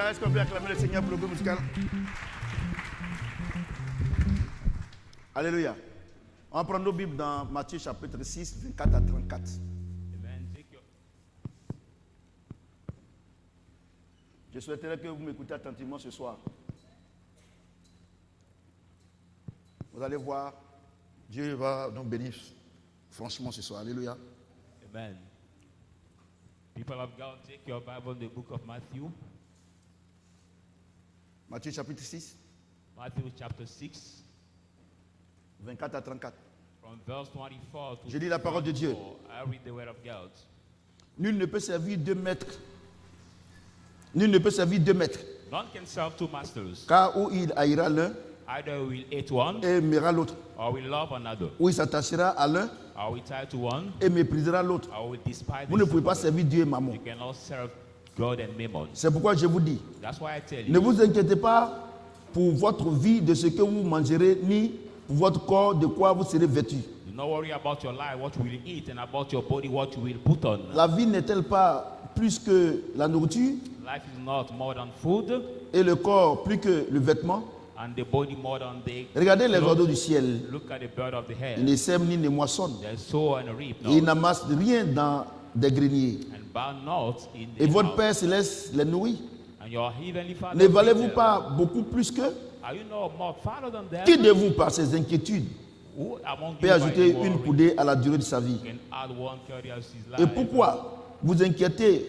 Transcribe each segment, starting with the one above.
Est-ce qu'on peut acclamer le Seigneur pour le groupe musical? Alléluia. On va prendre nos Bibles dans Matthieu chapitre 6, 24 à 34. Je souhaiterais que vous m'écoutez attentivement ce soir. Vous allez voir, Dieu va nous bénir franchement ce soir. Alléluia. Amen. People of God, take your Bible, the book of Matthew. Matthieu chapitre 6. Matthew chapter 6. 24 à 34. From verse 24 to Je lis la parole de Dieu. I read the word of God. Nul ne peut servir deux maîtres. Nul ne peut servir deux maîtres. None can serve two masters. Car ou il haïra l'un Either will hate one et aimera l'autre. or will love another. Ou il s'attachera à l'un Or will tie to one et méprisera l'autre. or will despise Vous ne the pouvez pas other. servir Dieu et Mammon. You cannot serve God and Mammon. C'est pourquoi je vous dis, That's why I tell ne you, vous inquiétez pas pour votre vie de ce que vous mangerez, ni pour votre corps de quoi vous serez vêtus. do not worry about your life, what you will eat, and about your body, what you will put on. La vie n'est-elle pas plus que la nourriture Life is not more than food, et le corps plus que le vêtement? and the body more than the Regardez les clothes. oiseaux du ciel. Look at the bird of the Ils air. ne sèment ni ne moissonnent. They sow and reap Et ils not, n'amassent rien dans des greniers. and bound not in Et the votre house. Père céleste les nourrit. And your heavenly Father. Ne valez-vous feeds them. pas beaucoup plus qu'eux? Are you not more father than them? Qui de vous, par ses inquiétudes, Who among peut you ajouter by une worry coudée à la durée de sa vie? can add one curious his Et life? pourquoi vous inquiétez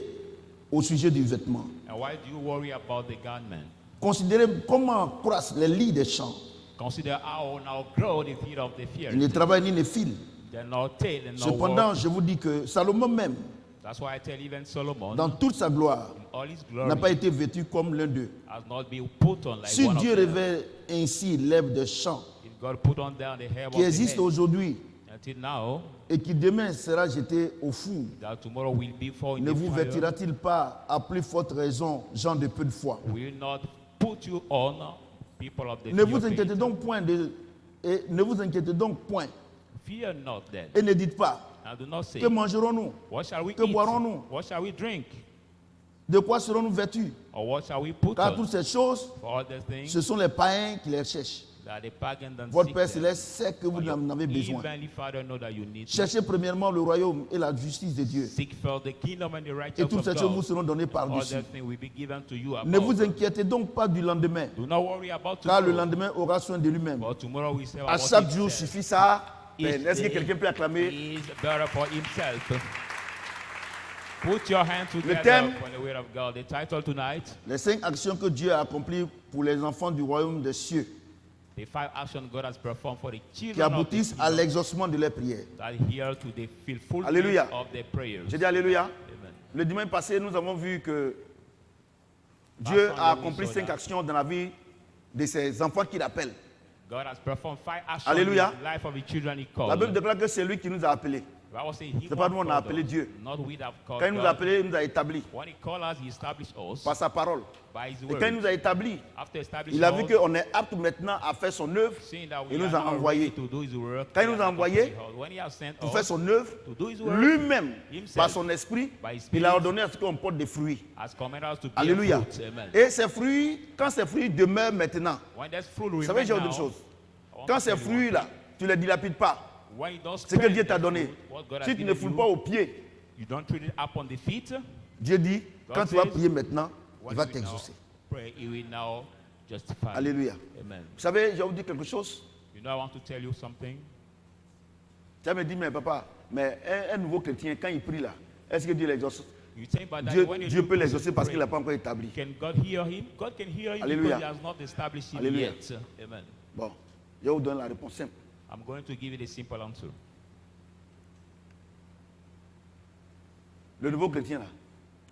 au sujet du vêtement? And why do you worry about the garment? Considérez comment croissent les lits des champs. Consider how now grow the feet of the Ils field. ne travaillent ni ne filent. They're not tail and not Cependant, work. je vous dis que Salomon même, That's why I tell even Solomon, dans toute sa gloire, in all his n'a pas glory, été vêtu comme l'un d'eux. has not been put on like Si one Dieu of them. révèle ainsi l'herbe des champs If God put on down the hair of qui the existe head, aujourd'hui until now, et qui demain sera jeté au four, that tomorrow will be for in ne the vous fire, vêtira-t-il pas à plus forte raison, gens de peu de foi? will not put you on, people of the Ne fear vous of inquiétez faith. donc point et ne vous inquiétez donc point Fear not then, et ne dites pas and do not say, que mangerons-nous, what shall we que eat? boirons-nous? What shall we drink? De quoi serons-nous vêtus? Or what shall we put Car on? toutes ces choses, For all these things ce sont les païens qui les cherchent. that the pagan and Votre seek Père them. Céleste sait que vous For your en avez besoin. Heavenly Father know that you need to Cherchez premièrement le royaume et la justice de Dieu. seek first the kingdom and the Et righteousness toutes ces of choses vous God. seront données All par-dessus. that things will be given to you Ne vous above. inquiétez donc pas du lendemain, Do not worry about car le tomorrow. lendemain aura soin de lui-même. For tomorrow we say À what chaque it jour says. suffit sa Each peine. Est-ce que day quelqu'un peut acclamer? is better for himself. Put your hands together thème- for the word of God. The title tonight, Les 5 actions que Dieu a accomplies pour les enfants du royaume des cieux, the 5 actions God has performed for the qui children of the aboutissent à kingdom l'exaucement de leurs prières. that here to the fulfillment Alléluia. of their prayers. J'ai dit Alléluia. Amen. Le dimanche passé, nous avons vu que Dieu a accompli 5 actions dans la vie de ses enfants qu'il appelle. God has performed 5 actions Alléluia. in the life of the children he La called. Bible déclare que c'est lui qui nous a appelés. The Bible says he C'est pas nous, on a called appelé us, Dieu. not we that called Quand il nous a God. appelés, il nous a établis When he called us, he established us par sa parole. by his Et word. quand il nous a établis, After establishing il a vu us, qu'on est apte maintenant à faire son œuvre seeing that il we nous are a now envoyés. ready to do his work, Quand il we nous a are envoyés now when he has sent pour us faire son œuvre, to do his work, lui-même, himself, par son esprit, by his il a spirit, ordonné à ce qu'on porte des fruits. has commanded us to be Alléluia. fruit. Amen. Et ces fruits, quand ces fruits demeurent maintenant, When there's fruit vous savez, remain j'ai now, autre chose. I want Quand to ces tell you one fruits-là, tu ne les dilapides pas. thing. When you don't Ce que spend Dieu t'a the donné, fruit, what God has si tu ne given foules you, pas aux pieds, you don't treat it up on the feet. Dieu dit, quand tu vas says, prier maintenant, When il va you now t'exaucer. pray, he will now justify. Alléluia. Amen. Vous savez, je vais vous dire quelque chose. You know, I want to tell you something. Tu vas me dire, mais papa, mais un nouveau chrétien, quand il prie là, est-ce que Dieu l'exauce? You think about that Dieu, when you Dieu do peut l'exaucer parce pray, qu'il n'a pas encore établi. can God hear him? God can hear him Alléluia. because he has not established him Alléluia. yet. Amen. Bon, je vais vous donner la réponse simple. I'm going to give you the simple answer. Le nouveau chrétien là,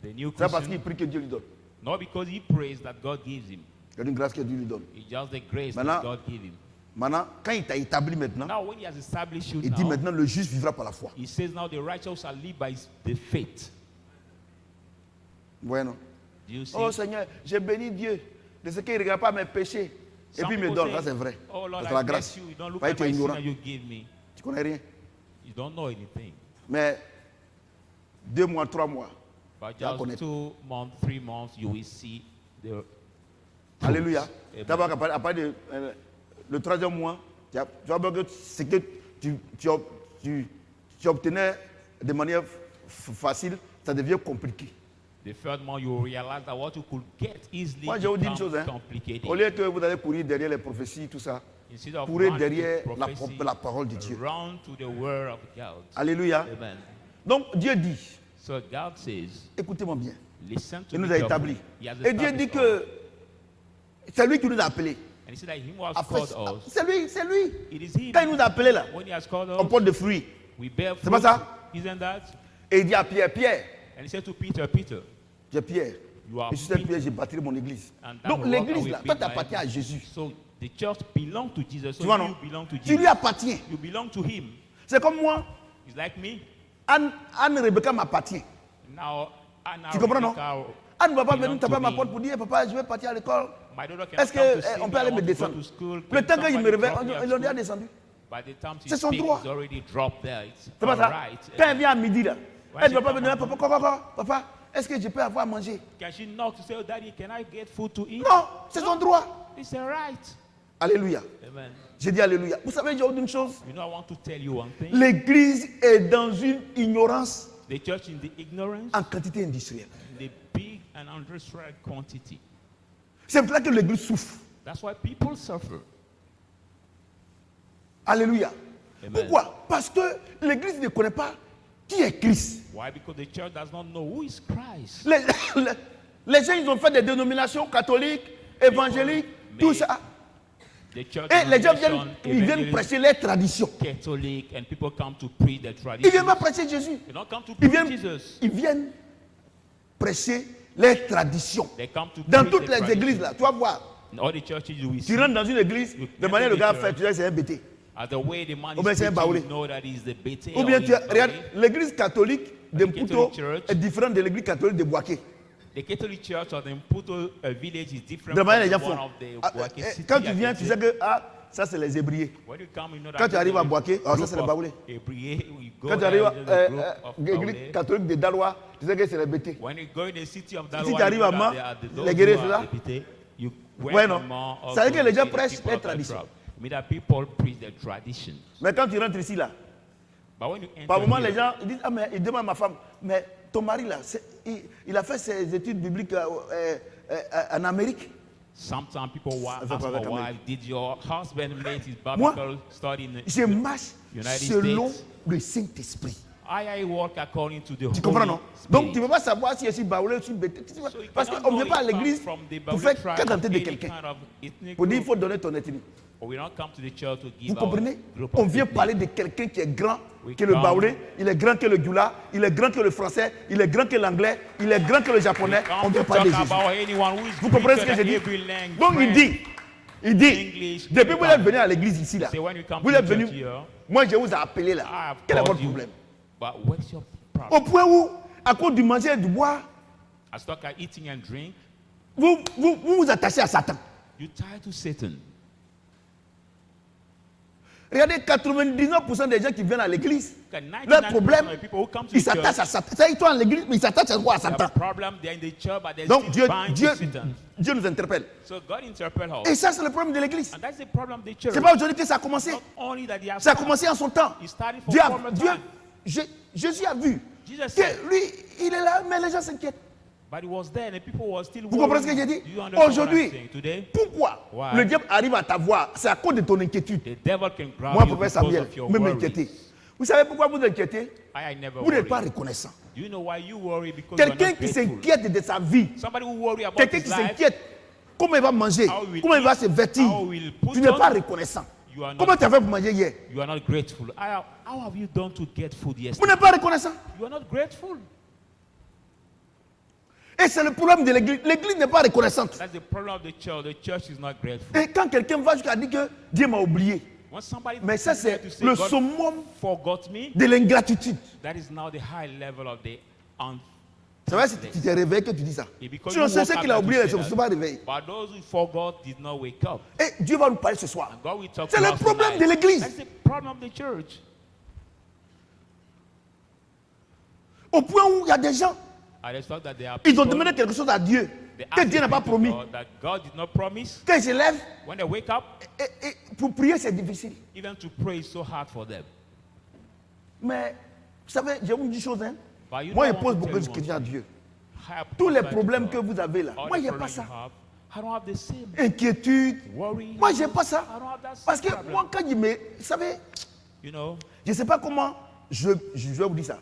The new c'est parce Christian, qu'il prie que Dieu lui donne. not because he prays that God gives him. C'est une grâce que Dieu lui donne. It's just the grace Maintenant, that God gives him. Maintenant, quand il t'a établi maintenant, Now, when he has established you il dit now, maintenant le juste vivra par la foi. he says now the righteous shall live by the faith. Bueno. Do you see? Oh Seigneur, j'ai béni Dieu de ce qu'il ne regarde pas mes péchés. Et Some puis il me people donne. say, Ça c'est vrai. Oh Lord, C'est I la bless grâce. you. You don't look Voyez, at tu es my sin ignorant. that you give me. Tu connais rien. You don't know anything. Mais 2 mois, 3 mois. But vas just connaître. 2 months, 3 months, you will see the Alléluia. Amen. D'abord, à partir de le 3e mois, tu vas voir que ce que tu obtenais de manière facile, ça devient compliqué. The third month, you will realize that what you could get easily Moi, je vous dis une becomes chose. Hein. complicated. Au lieu que vous allez courir derrière les prophéties, tout ça, Instead of courez running derrière to prophecy, la parole de Dieu. run to the word of God. Alléluia. Amen. Donc, Dieu dit, So God says, écoutez-moi bien, listen to il me nous a carefully. établis. He has Et Dieu dit established que c'est lui qui nous a appelés. And he said that him who has Après, called us, c'est lui. it is him. Quand il nous a appelés là, When he has called on us, porte des fruits. we bear C'est pas fruit. ça? Isn't that? Et il dit à Pierre, Pierre, And he said to Peter, Peter, j'ai Pierre. you are Et sur cette Peter. pierre, j'ai bâti mon église. And that Donc rock I l'église will là, build toi my tu appartiens à house. Jésus. So the church belongs to Jesus. So Tu vois you non? belong to Tu Jesus. lui appartiens. You belong to him. C'est comme moi, He's like me. Anne Rebecca m'appartient. Now, Anna Tu comprends non? Rebecca Anne ne va pas belong venir to taper à ma me. porte pour dire, papa, je vais partir à l'école. My daughter Est-ce cannot come to see qu'on me. peut aller I me want to go descendre? to school. Le temps que Somebody je me réveille, drop me at ils l'ont déjà school. descendu. By the time she C'est son speaks, droit. it's already dropped there. It's C'est pas all ça? right. Quand elle vient à midi là, elle ne va she pas come venir, at papa, est-ce que je peux avoir à manger? Can she knock to say, oh, Daddy, can I get food to eat? Non, c'est son droit. It's all right. Alléluia. Amen. J'ai dit Alléluia. Vous savez, j'ai dit une chose. You know, I want to tell you one thing. L'église est dans une ignorance The church in the ignorance, en quantité industrielle. in the big and industrial quantity. C'est pour ça que l'église souffre. That's why people suffer. Alléluia. Amen. Pourquoi? Parce que l'église ne connaît pas qui est Christ. Why? Because the church does not know who is Christ. Les gens, ils ont fait des dénominations catholiques, évangéliques, tout made ça. The church Et les gens denomination, ils viennent evangelist, prêcher les traditions. Catholic, and people come to preach the Ils ne tradition. viennent pas prêcher Jésus. They don't come to Ils preach viennent, Jesus. ils viennent prêcher les traditions. They come to Dans preach toutes the les tradition. églises, là, tu vas voir. In all the churches you will Tu see, rentres dans une église, de manière le gars fait, tu dis c'est un bêté. as the way the man Ou bien is c'est un preaching, baoulé. you know that he's the bete Ou or bien he's tu regarde, baoulé. l'église catholique de Catholic Mputo Church. est différente de l'église catholique de Boaké. The Catholic Church of the Mputo village is different De from manière les the gens one font. of the Ah, Boaké city. quand tu I viens, can tu say. sais que ça c'est les ébriés. When you come, you know that Quand tu arrives à there's a Boaké, ça group c'est les of baoulés. Ebrié, we go Quand tu there, arrives there's a group à of l'église Baoulé. catholique de Daloa, tu sais que c'est les bêtés. When you go in the city of Dalwa, Si tu arrives à Mans, les guerriers, c'est ça? You Ouais, non. Ça veut dire que les gens prêchent les traditions. Mais that people preach their traditions. Mais quand tu rentres ici là, But when you enter par moment here, les gens ils disent, ah mais il demande à ma femme, mais ton mari là, il a fait ses études bibliques en Amérique. sometimes people ask fait pas my avec wife, did your husband make his Moi, biblical study in Je marche United selon States. le Saint-Esprit. I walk according to the Tu comprends Holy non? Spirit. Donc tu ne peux pas savoir si je suis baoulé ou si je suis bêté. So you Parce cannot qu'on ne know vient pas à if I'm l'église from the pour Baoulé faire tribe qu'ententer or de any quelqu'un. kind of ethnic Pour dire il group. faut donner ton ethnie. Or we don't come to the church to give Vous our comprenez? group On of vient ethnic. parler de quelqu'un qui est grand, We qui est le come. baoulé, il est grand que le gula, il est grand que le français, il est grand que l'anglais, il est grand que le japonais. On Come vient to parler de talk Jésus. about anyone who is Vous comprenez ce que greater je than dis? every language, Donc il English, dit, depuis que vous êtes venu à l'église ici là, say when you come vous to êtes the venu, church here, moi je vous ai appelé I là. have Quel est called votre you. problème? But what's your problem? Au point où, à cause du manger et du boire, As talk at eating and drink, vous attachez à Satan. you tie to Satan. Regardez, 99% des gens qui viennent à l'église, Okay, leur 99% problème, of the people who come to ils the church, s'attachent à Satan. Ça, ils sont à l'église, mais ils s'attachent à quoi? À they have Satan. a problem, they're in the church, but they're Donc still bound to Satan. Dieu nous interpelle. So God interpret Et us. ça, c'est le problème de l'église. And that's the problem of the church. C'est pas aujourd'hui que ça a commencé. Not only that he has Ça a commencé en son temps. He started from Dieu, former time. Jésus a vu Jesus said, que lui, il est là, mais les gens s'inquiètent. but he was there and the people were still Vous comprenez ce que j'ai worrying. dit? Do you understand what I'm Aujourd'hui, saying today? pourquoi Why? le diable arrive à t'avoir? C'est à cause de ton inquiétude. The devil can grab Moi, you professeur because Samuel, of your me worries. m'inquiéter. Vous savez pourquoi vous inquiétez? I never Vous n'êtes worry. pas reconnaissant. Do you know why you worry? Because you are Quelqu'un not qui grateful. s'inquiète de sa vie, Somebody who worry about quelqu'un his qui life, s'inquiète comment il va manger, how will comment il va eat, se vêtir, how will put tu n'es on. pas reconnaissant. You are not- Comment tu as fait pour manger hier? you are not grateful. How have you done to get food Vous yesterday? n'êtes pas reconnaissant. You are not grateful. Et c'est le problème de l'église. L'église n'est pas reconnaissante. That's the problem of the church. The church is not grateful. Et quand quelqu'un va jusqu'à dire que Dieu m'a oublié, When somebody mais ça c'est to say le God summum forgot me, de l'ingratitude. that is now the high level of the C'est vrai si tu t'es réveillé que tu dis ça. Et because Sinon, you c'est woke ceux up qu'il a that you oublié, say ils ne that. sont pas réveillés. But those who forgot did not wake up. Et Dieu va nous parler ce soir. And God will talk C'est to le us problème tonight. de l'église. That's the problem of the church. Au point où il y a des gens, I just thought that there are ils ont people, demandé quelque chose à Dieu they que ask Dieu n'a pas the promis. God that God did not promise. Quand ils se lèvent, When they wake up, et pour prier, c'est difficile. even to pray is so hard for them. Mais, vous savez, je vous dis une chose, hein. But you Moi, je don't pose want to beaucoup de tell you questions à one Dieu. thing. I Tous les pray to problèmes God. que vous avez là, All moi, the je n'ai pas problems ça. you have, I don't have the same. Inquiétude. Worry. Moi, je n'ai pas ça. I don't have that Parce que same problem. moi, quand il me. Vous savez, You know, je ne sais pas comment je vais vous dire ça.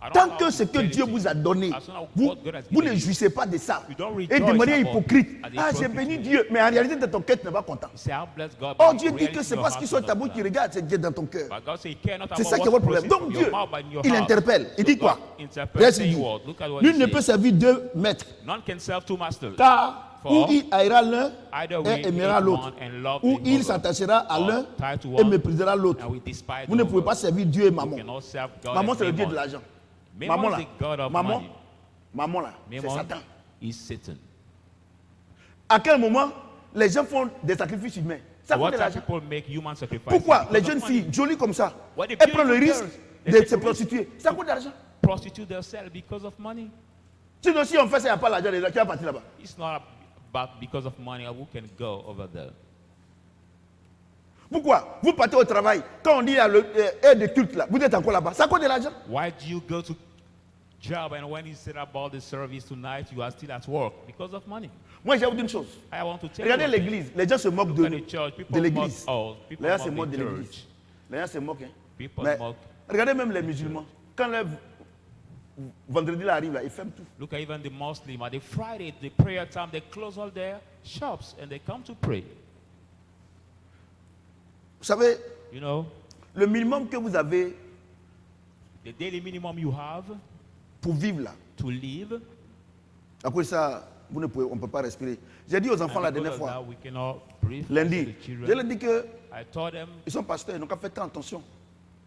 I don't Tant know how que to ce que tell it Dieu to vous you. a donné, As soon as vous, what God has vous given ne you, jouissez pas de ça. you don't Et rejoice de manière about hypocrite. it. And Ah, j'ai hypocrite. béni Dieu. Mais en réalité, dans ton cœur, tu n'es pas content. you say, I bless God. Oh, but Dieu in dit que reality, c'est your parce heart qu'il is sort not ta bouche that. qui regarde, c'est Dieu dans ton cœur. But God said, He care not C'est about ça qui est what votre problème. proceeds Donc from Dieu, your mouth, but in your il heart. interpelle. Il So dit quoi? God interprets Regarde ce qu'il saying dit. what? Look at what Nul he ne says. peut servir deux maîtres. None can serve two masters. Car For ou il haïra l'un either we et aimera hate l'autre, one and love ou the il other, s'attachera à or l'un tie to et one méprisera l'autre. and we despise Vous ne the pouvez pas other. servir Dieu et You maman. cannot serve God Maman, and c'est le Dieu de Mammon. l'argent. Mammon Maman is là, the god of maman, money. maman là, c'est Mammon Satan. is Satan. À quel moment les gens font des sacrifices humains? Ça coûte What de time l'argent. people make human sacrifices? Pourquoi Because les of jeunes money. filles jolies comme ça, What the elles prennent le beautiful risque girls, they de take se the risk. prostituer? Ça coûte de l'argent. Prostitute themselves because of money. Sinon, si on fait ça, il n'y a pas l'argent, qui va partir là-bas? It's not about because of money. Who can go over there? Pourquoi? Vous partez au travail, quand on dit à l'heure de culte là, vous êtes encore là-bas. Ça coûte de l'argent. Why do you go to job and when you said about the service tonight, you are still at work? Because of money. Moi, je vais vous dire une chose. I want to tell Regardez you. l'église. Les gens se moquent Look at de the church. de People l'église. mock us. People Les gens se mock moquent the de l'église. church. Les gens se moquent. Hein. People Mais mock. regardez même les musulmans. Quand le vendredi là arrive, là, ils ferment tout. Look at even the Muslim. At the Friday, the prayer time, they close all their shops and they come to pray. Vous savez, You know, le minimum que vous avez the daily minimum you have pour vivre là, to live. à cause de ça, on ne peut pas respirer. J'ai dit aux enfants la And dernière because of fois, that, we cannot breathe. lundi, To the children. je leur ai dit qu'ils I told them, sont pasteurs, ils n'ont qu'à faire tant attention.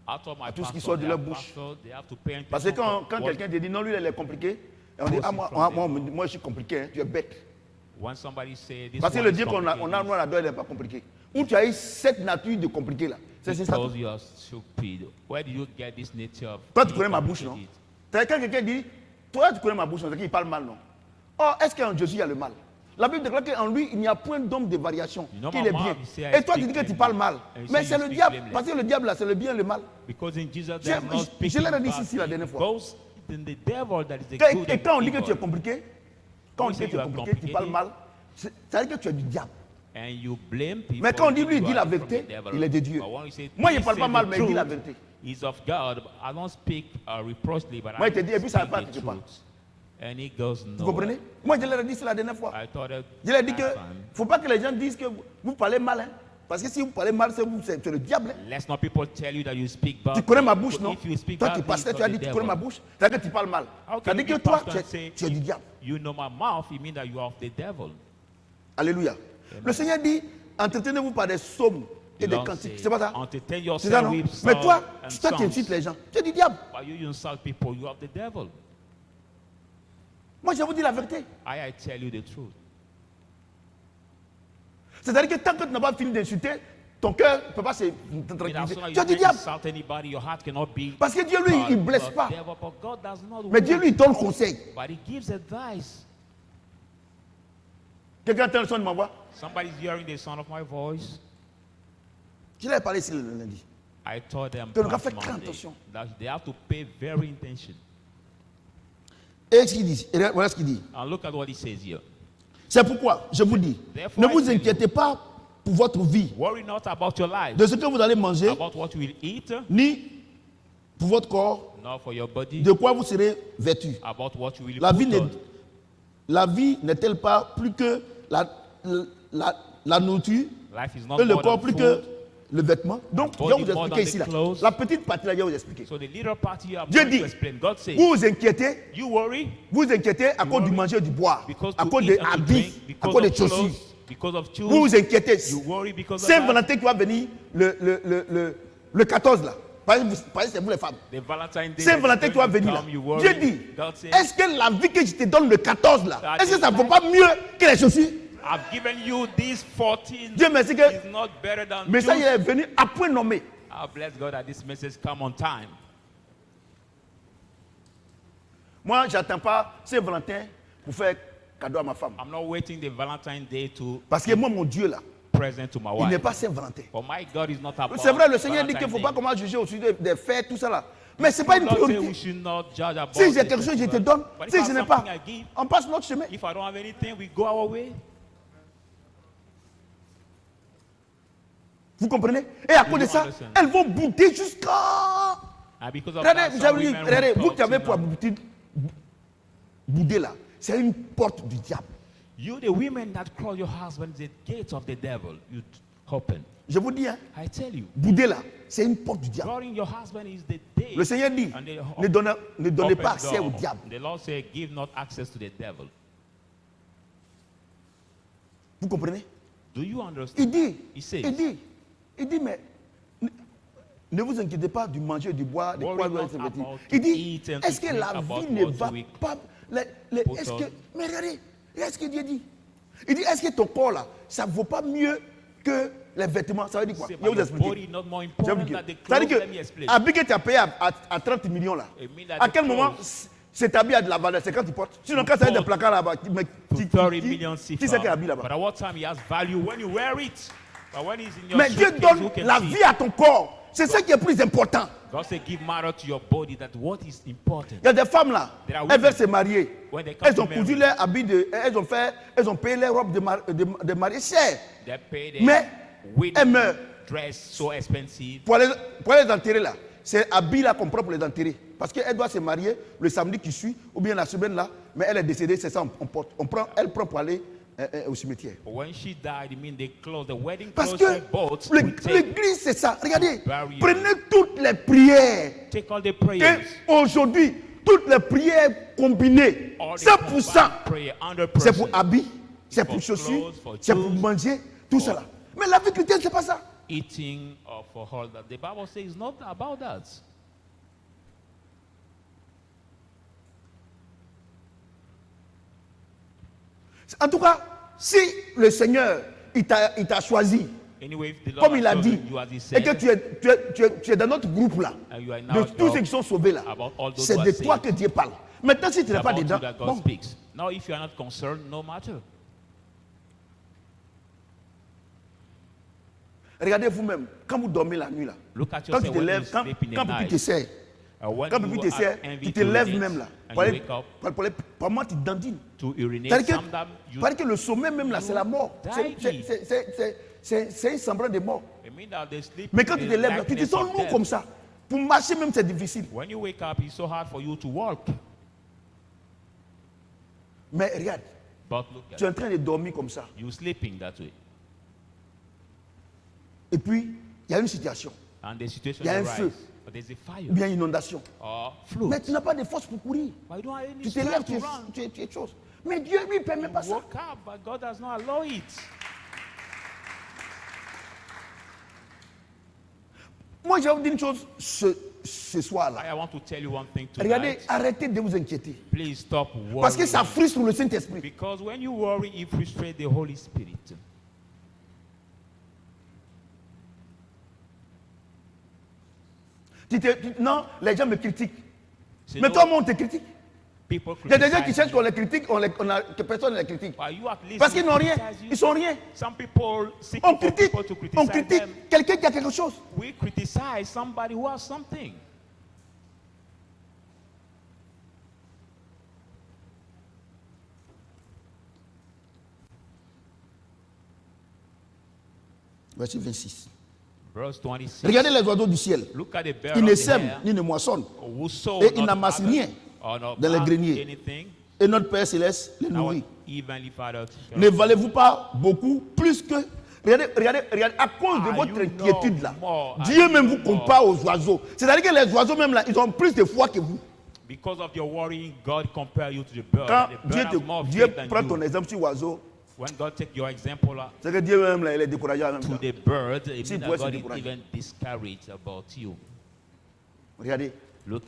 out of my tout ce qui pastor, sort de they leur are bouche. pastor, they have to pay Parce que attention quand what- quelqu'un te dit non, lui, il est compliqué, et on dit, ah, moi, je suis compliqué, hein, tu es bête. when somebody say this Parce que one le is Dieu qu'on a, complicated, nous, on adore, il n'est pas compliqué. Où tu as eu cette nature de compliqué là? C'est ça. because you are stupid. Where did you get this nature of Toi, tu being connais ma bouche, non? complicated? Quand quelqu'un dit, toi, tu connais ma bouche, non? C'est qu'il parle mal, non? Oh, est-ce qu'en Jésus, il y a le mal? La Bible déclare qu'en lui, il n'y a point d'homme de variation, You know, qu'il my est mom, bien. you say I Et toi, tu speak dis que tu blameless. parles mal. And you Mais say c'est you le speak diable, blameless. parce que le diable, là, c'est le bien et le mal. Because in Jesus, Je- there's no je speaking l'ai dit bad ici la thing. dernière fois. Because in the devil that is the Et, good et and quand on dit que evil. tu es compliqué, quand on When dit que you tu es are compliqué, tu parles complicated, mal, ça veut dire que tu es du diable. And you blame people. Mais quand on dit lui, il you dit are la from vérité, the devil. il est de Dieu. But when you say, Moi, je ne "Please parle pas say mal, the mais il dit la truth," vérité. He's of God. But I don't speak reproachfully, but Moi, il I te dit, et puis ça speak va pas the quelque part. truth. And he goes Vous no. comprenez? Moi, je leur ai dit ça la dernière fois. I thought that Je leur ai dit que last ne time, faut pas que les gens disent que vous parlez mal. Hein. Parce que si vous parlez mal, c'est le diable. Hein. let's not people tell you that you speak bad. Tu connais ma bouche, non? If you speak Toi, bad tu things pasteur, of tu as the dit, tu devil. connais ma bouche. C'est-à-dire que tu parles mal. How can C'est-à-dire you que be toi, pastor and say, tu es du diable. you know my mouth, it means that you are of the devil. Alléluia. Le Seigneur dit, entretenez-vous par des psaumes et des Don't cantiques. say, C'est pas ça? entertain C'est ça, yourself non? with Mais songs toi, and toi, tu songs. incites les gens. Tu es du diable. But you insult people, you are of the devil. Moi, je vous dis la vérité. I tell you the truth. C'est-à-dire que tant que tu n'as pas fini d'insulter, ton cœur ne peut pas se And as tranquilliser. soon as Tu you es du can diable. insult anybody, your heart cannot be. Parce que Dieu, lui, il ne blesse of pas. devil, but God does not Mais Dieu, wound. lui, il donne conseil. But he gives advice. Quelqu'un entend le son de ma voix? Somebody's hearing the sound of my voice. Je l'ai parlé ici le lundi. I told them Que le gars past fait très Monday attention. that they have to pay very attention. Et ce qu'il dit, et voilà ce qu'il dit. And look at what he says here. C'est pourquoi, je vous dis, Therefore, ne I vous tell you, inquiétez pas pour votre vie, Worry not about your life, de ce que vous allez manger, about what you will eat, ni pour votre corps, not for your body, de quoi vous serez vêtus. about what you will La vie put n'est- on. La vie n'est-elle pas plus que la nourriture Life is not et le more corps than plus food. que le vêtement? Donc, je body vais vous more expliquer than ici. the Là. clothes. La petite partie là, je vais vous expliquer. So the little part here I'm Dieu going dit, to explain. God says, vous vous inquiétez, you worry vous vous inquiétez à cause du worry manger et du boire, because à to cause eat des and to habits, drink, à because cause des of chaussures. clothes, because of shoes. Vous vous inquiétez. You worry because of Saint-Valentin qui va venir le 14 là. Par exemple, c'est vous les femmes. the Valentine Day. Saint-Valentin qui va that's going to venir là. come, you worry. Dieu dit, God says, est-ce que la vie que je te donne le 14 là, That est-ce que is ça ne vaut life. pas mieux que les chaussures? I've given you this 14. Dieu merci que It's not better than le message shoes. est venu à point nommé. I bless God that this message come on time. Moi, je n'attends pas Saint-Valentin pour faire cadeau à ma femme. I'm not waiting the Valentine Day to Parce que moi, mon Dieu là, present to my il n'est wife. pas Saint-Valentin. For my God is not about C'est vrai, le Seigneur dit qu'il ne faut Valentine's pas Day. comment juger au sujet des fêtes, tout ça là. Mais ce n'est pas une God say we priorité. should not judge about Si j'ai the quelque chose, je te festival. donne. But if Si I je have n'ai pas, something I give, on passe notre chemin. if I don't have anything, we go our way. Vous comprenez? Et à cause de You ça, understand. elles vont bouder jusqu'à... And because of Regardez, that, vous some avez dit, women regardez, will vous qui avez talk pour to them. habitude bouder là, c'est une porte du diable. You, the women that call your husband the gate of the devil, you open. Je vous dis, hein, I tell you, bouder là, c'est une porte du diable. calling your husband is the day. Le Seigneur dit, and the ne donnez open pas accès door. au diable. The Lord said, give not access to the devil. Vous comprenez? Do you understand? Il dit, He says, mais ne vous inquiétez pas du manger et du boire, de Worry quoi vous not allez se vêtir. about Il to dit, eat and to est-ce que drink, la about vie ne what va we pas... put Est-ce on. que... Mais regardez ce que Dieu dit. Il dit, est-ce que ton corps là, ça ne vaut pas mieux que les vêtements? Ça veut dire quoi? Say, Je vais vous your expliquer. body not more Je vais important vous dire. than the Ça veut clothes. dire Let me explain. que habit que tu as payé à 30 millions là, It mean that à the quel moment clothes cet habit a de la valeur? C'est quand tu portes. Sinon, quand ça a des bought placards là-bas, mais to qui 30 million sais quel habit CFA. But là-bas? at what time he has value when you wear it. But when he's in your Mais Dieu suitcase, donne who can la see? vie à ton corps. C'est ça qui est plus important. God said, give matter to your body. That what is important. Il y a des femmes là, There are elles women, veulent se marier. when they come Elles to ont cousu marry, leur habit elles ont payé leur robe de mariée chère. they pay their Mais wedding elles meurent. dress so expensive. Pour les enterrer là, c'est habit là qu'on prend pour les enterrer. Parce qu'elle doit se marier le samedi qui suit, ou bien la semaine là, mais elle est décédée, c'est ça, on porte. Elle prend pour aller au cimetière. But when she died, it means they clothes, the wedding Parce clothes que they bought, we take, l'église c'est ça. Regardez, bury her. prenez toutes les prières. take all the Et prayers. aujourd'hui, toutes les prières combinées, All the 100%, combined prayer, 100%. c'est pour habits, c'est For pour chaussures, clothes, for c'est pour shoes, manger, tout for- cela. Mais la vie chrétienne, c'est pas ça. Eating or for all that. The Bible says it's not about that. En tout cas, si le Seigneur, il t'a choisi, Anyway, if the Lord comme il a has dit, chosen you as he et said, que tu es dans notre groupe là, and you are de now tous ceux qui sont sauvés là, about all those c'est who de are toi saved. que Dieu parle. Maintenant, si tu n'es pas about you dedans, that God bon, speaks. Now, if you are not concerned, no matter. regardez vous-même, quand vous dormez la nuit là, Look at quand tu yourself te when you lèves, quand sleep in the Pipi night. te serre, When quand you Pipi te have serre, envy tu te to lèves urinate même là. and you wake up Par moment, tu dandines. to urinate, C'est-à-dire sometimes you que le sommeil même là, c'est la mort. die. C'est un semblant de mort. it means that they sleep Mais quand in tu the te lèves là, tu te likeness sens of lourd death. comme ça. Pour marcher même, c'est difficile. When you wake up, it's so hard for you to walk. Mais regarde, But look tu es at en train de dormir comme ça. you sleeping that way. Et puis, il y a une situation, And the situation Il y a un arises. feu. But there's a fire ou bien une inondation. or flood. Mais tu n'as pas de force pour courir. But you don't have any Tu te lèves, strength to run. tu es chose. Mais Dieu lui ne permet pas You ça. woke up, but God does not allow it. Moi, je vais vous dire une chose ce soir-là. I want to tell you one thing Regardez, tonight. arrêtez de vous inquiéter. Please stop worrying. Parce que ça frustre le Saint-Esprit. Because when you worry, you frustrate the Holy Spirit. Non, les gens me critiquent. So Mais no, toi, moi, on te critique. people Il y a des gens qui criticize cherchent you. qu'on les critique, que personne ne les critique. But you at least Parce qu'ils n'ont rien. criticize you. Ils sont rien. Some people seek On for critique. people to On criticize critique them. quelqu'un qui a quelque chose. We criticize somebody who has something. Verset 26. Verse 26. Regardez les oiseaux du ciel. Look at the bird Ils of ne the sèment air, ni ne moissonnent. who sow Et ils not n'amassent gather, rien or not dans les pack greniers. anything. Et notre Père Céleste les Our nourrit. heavenly Father, Ne valez-vous pas beaucoup plus que... Regardez, à cause de Ah, votre you inquiétude là, know more. Dieu Ah, même you vous know compare aux oiseaux. C'est-à-dire que les oiseaux même là, ils ont plus de foi que vous. Because of your worrying, God compare you to the bird. Quand The bird has more Dieu faith than prend you. ton exemple sur l'oiseau, When God take your example c'est que Dieu même là, il est découragé en même to temps. the bird, it Si, means toi, that c'est God is découragé. even discouraged about you. Regardez, Look,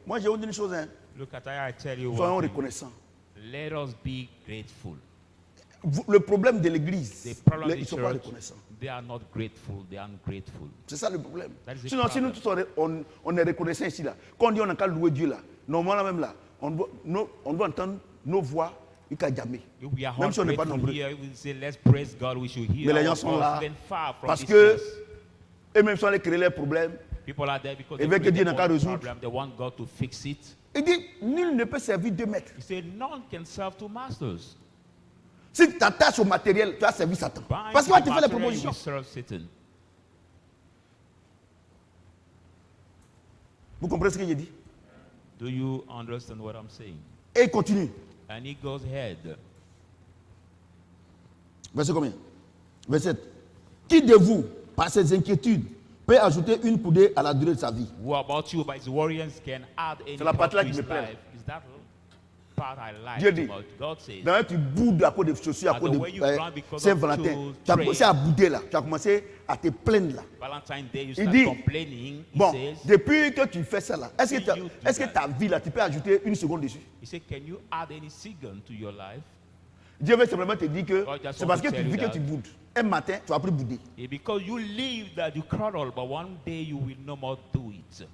moi j'ai dit une chose, hein. look at I tell you Soyons one thing. reconnaissants. Let us be grateful. Le problème de l'église, The problem ils of ne the sont pas church, reconnaissants. they are not grateful, they are ungrateful. C'est ça le problème. That is the Sinon, si problem. nous tous on est reconnaissants ici, là, quand on dit on n'a qu'à louer Dieu, là, normalement même là, on doit entendre nos voix jusqu'à jamais. If we are Même si on n'est pas grateful nombreux. here, we say, let's praise God, we should hear Mais les our gens sont voice là even far from parce this que place. eux-mêmes sont allés créer leurs problèmes. People are there because Et they veulent que create Dieu their n'a qu'à own résoudre. problem. They want God to fix it. Il dit, nul ne peut servir deux maîtres. He said, none can serve two masters. Si tu t'attaches au matériel, tu vas servir Satan. Bind Parce qu'il va to te faire les material, you propositions. will serve Satan. Vous comprenez ce que j'ai dit? Do you understand what I'm saying? Et il continue. And he goes ahead. Verset combien? Verset 7. Qui de vous, par ses inquiétudes, peut ajouter une coudée à la durée de sa vie? Who about you, by his warriors, can add any C'est la part partie-là to qui his me plaît. life? Is that part I like Dieu too dit, much? God says, Dans un, tu boudes à cause des chaussures, à And cause the de way you run because of Saint-Valentin. two Tu as trades. commencé à bouder là. Tu as commencé à te plaindre là. Valentine's Day, you Il start dit, complaining. He Bon, says, depuis que tu fais ça là, est-ce See you do que that. ta vie là, tu peux ajouter une seconde dessus? he said, can you add any second to your life? Dieu veut simplement te dire que God just c'est want parce to que tu tell you vis que that. tu boudes. Un matin, tu vas plus bouder. Yeah, because you live that you cradle, but one day you will no more do it.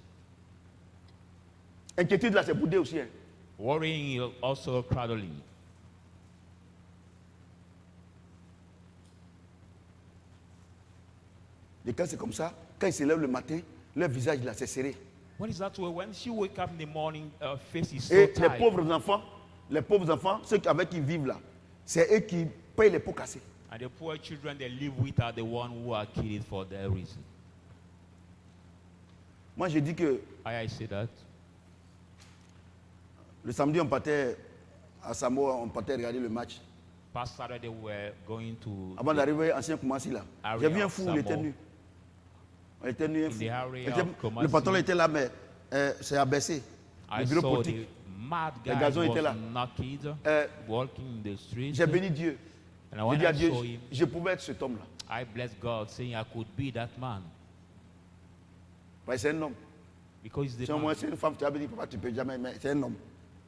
Inquiétude là, c'est bouder aussi. Hein. Worrying is also cradling. Et quand c'est comme ça, quand ils se lèvent le matin, leur visage là, c'est serré. When is that way? When she wake up in the morning, her face is so Et les tired. pauvres enfants, ceux avec qui ils vivent là, c'est eux qui payent les pots cassés. And the poor children they live with are the ones who are killed for their reason. Moi, je dis que I say that. le samedi, on partait à Samoa, on partait regarder le match. Past Saturday we were going to Avant d'arriver à Ancien Koumassi là, Area j'ai vu un of fou, il était Samoa. nu. Il était nu, un In fou. the area Il était- of Kumasi. Le pantalon était là, mais c'est abaissé. I Le bureau saw politique. the mad Les guy gazons who étaient là. was naked, Euh, walking in the street. J'ai béni Dieu. And J'ai when dit à I Dieu, saw him, je pouvais être cet homme-là. I blessed God, saying I could be that man. Ouais, c'est un homme. Because he's the Si au moins man. c'est une femme, tu as dit, papa, tu peux jamais, mais c'est un homme.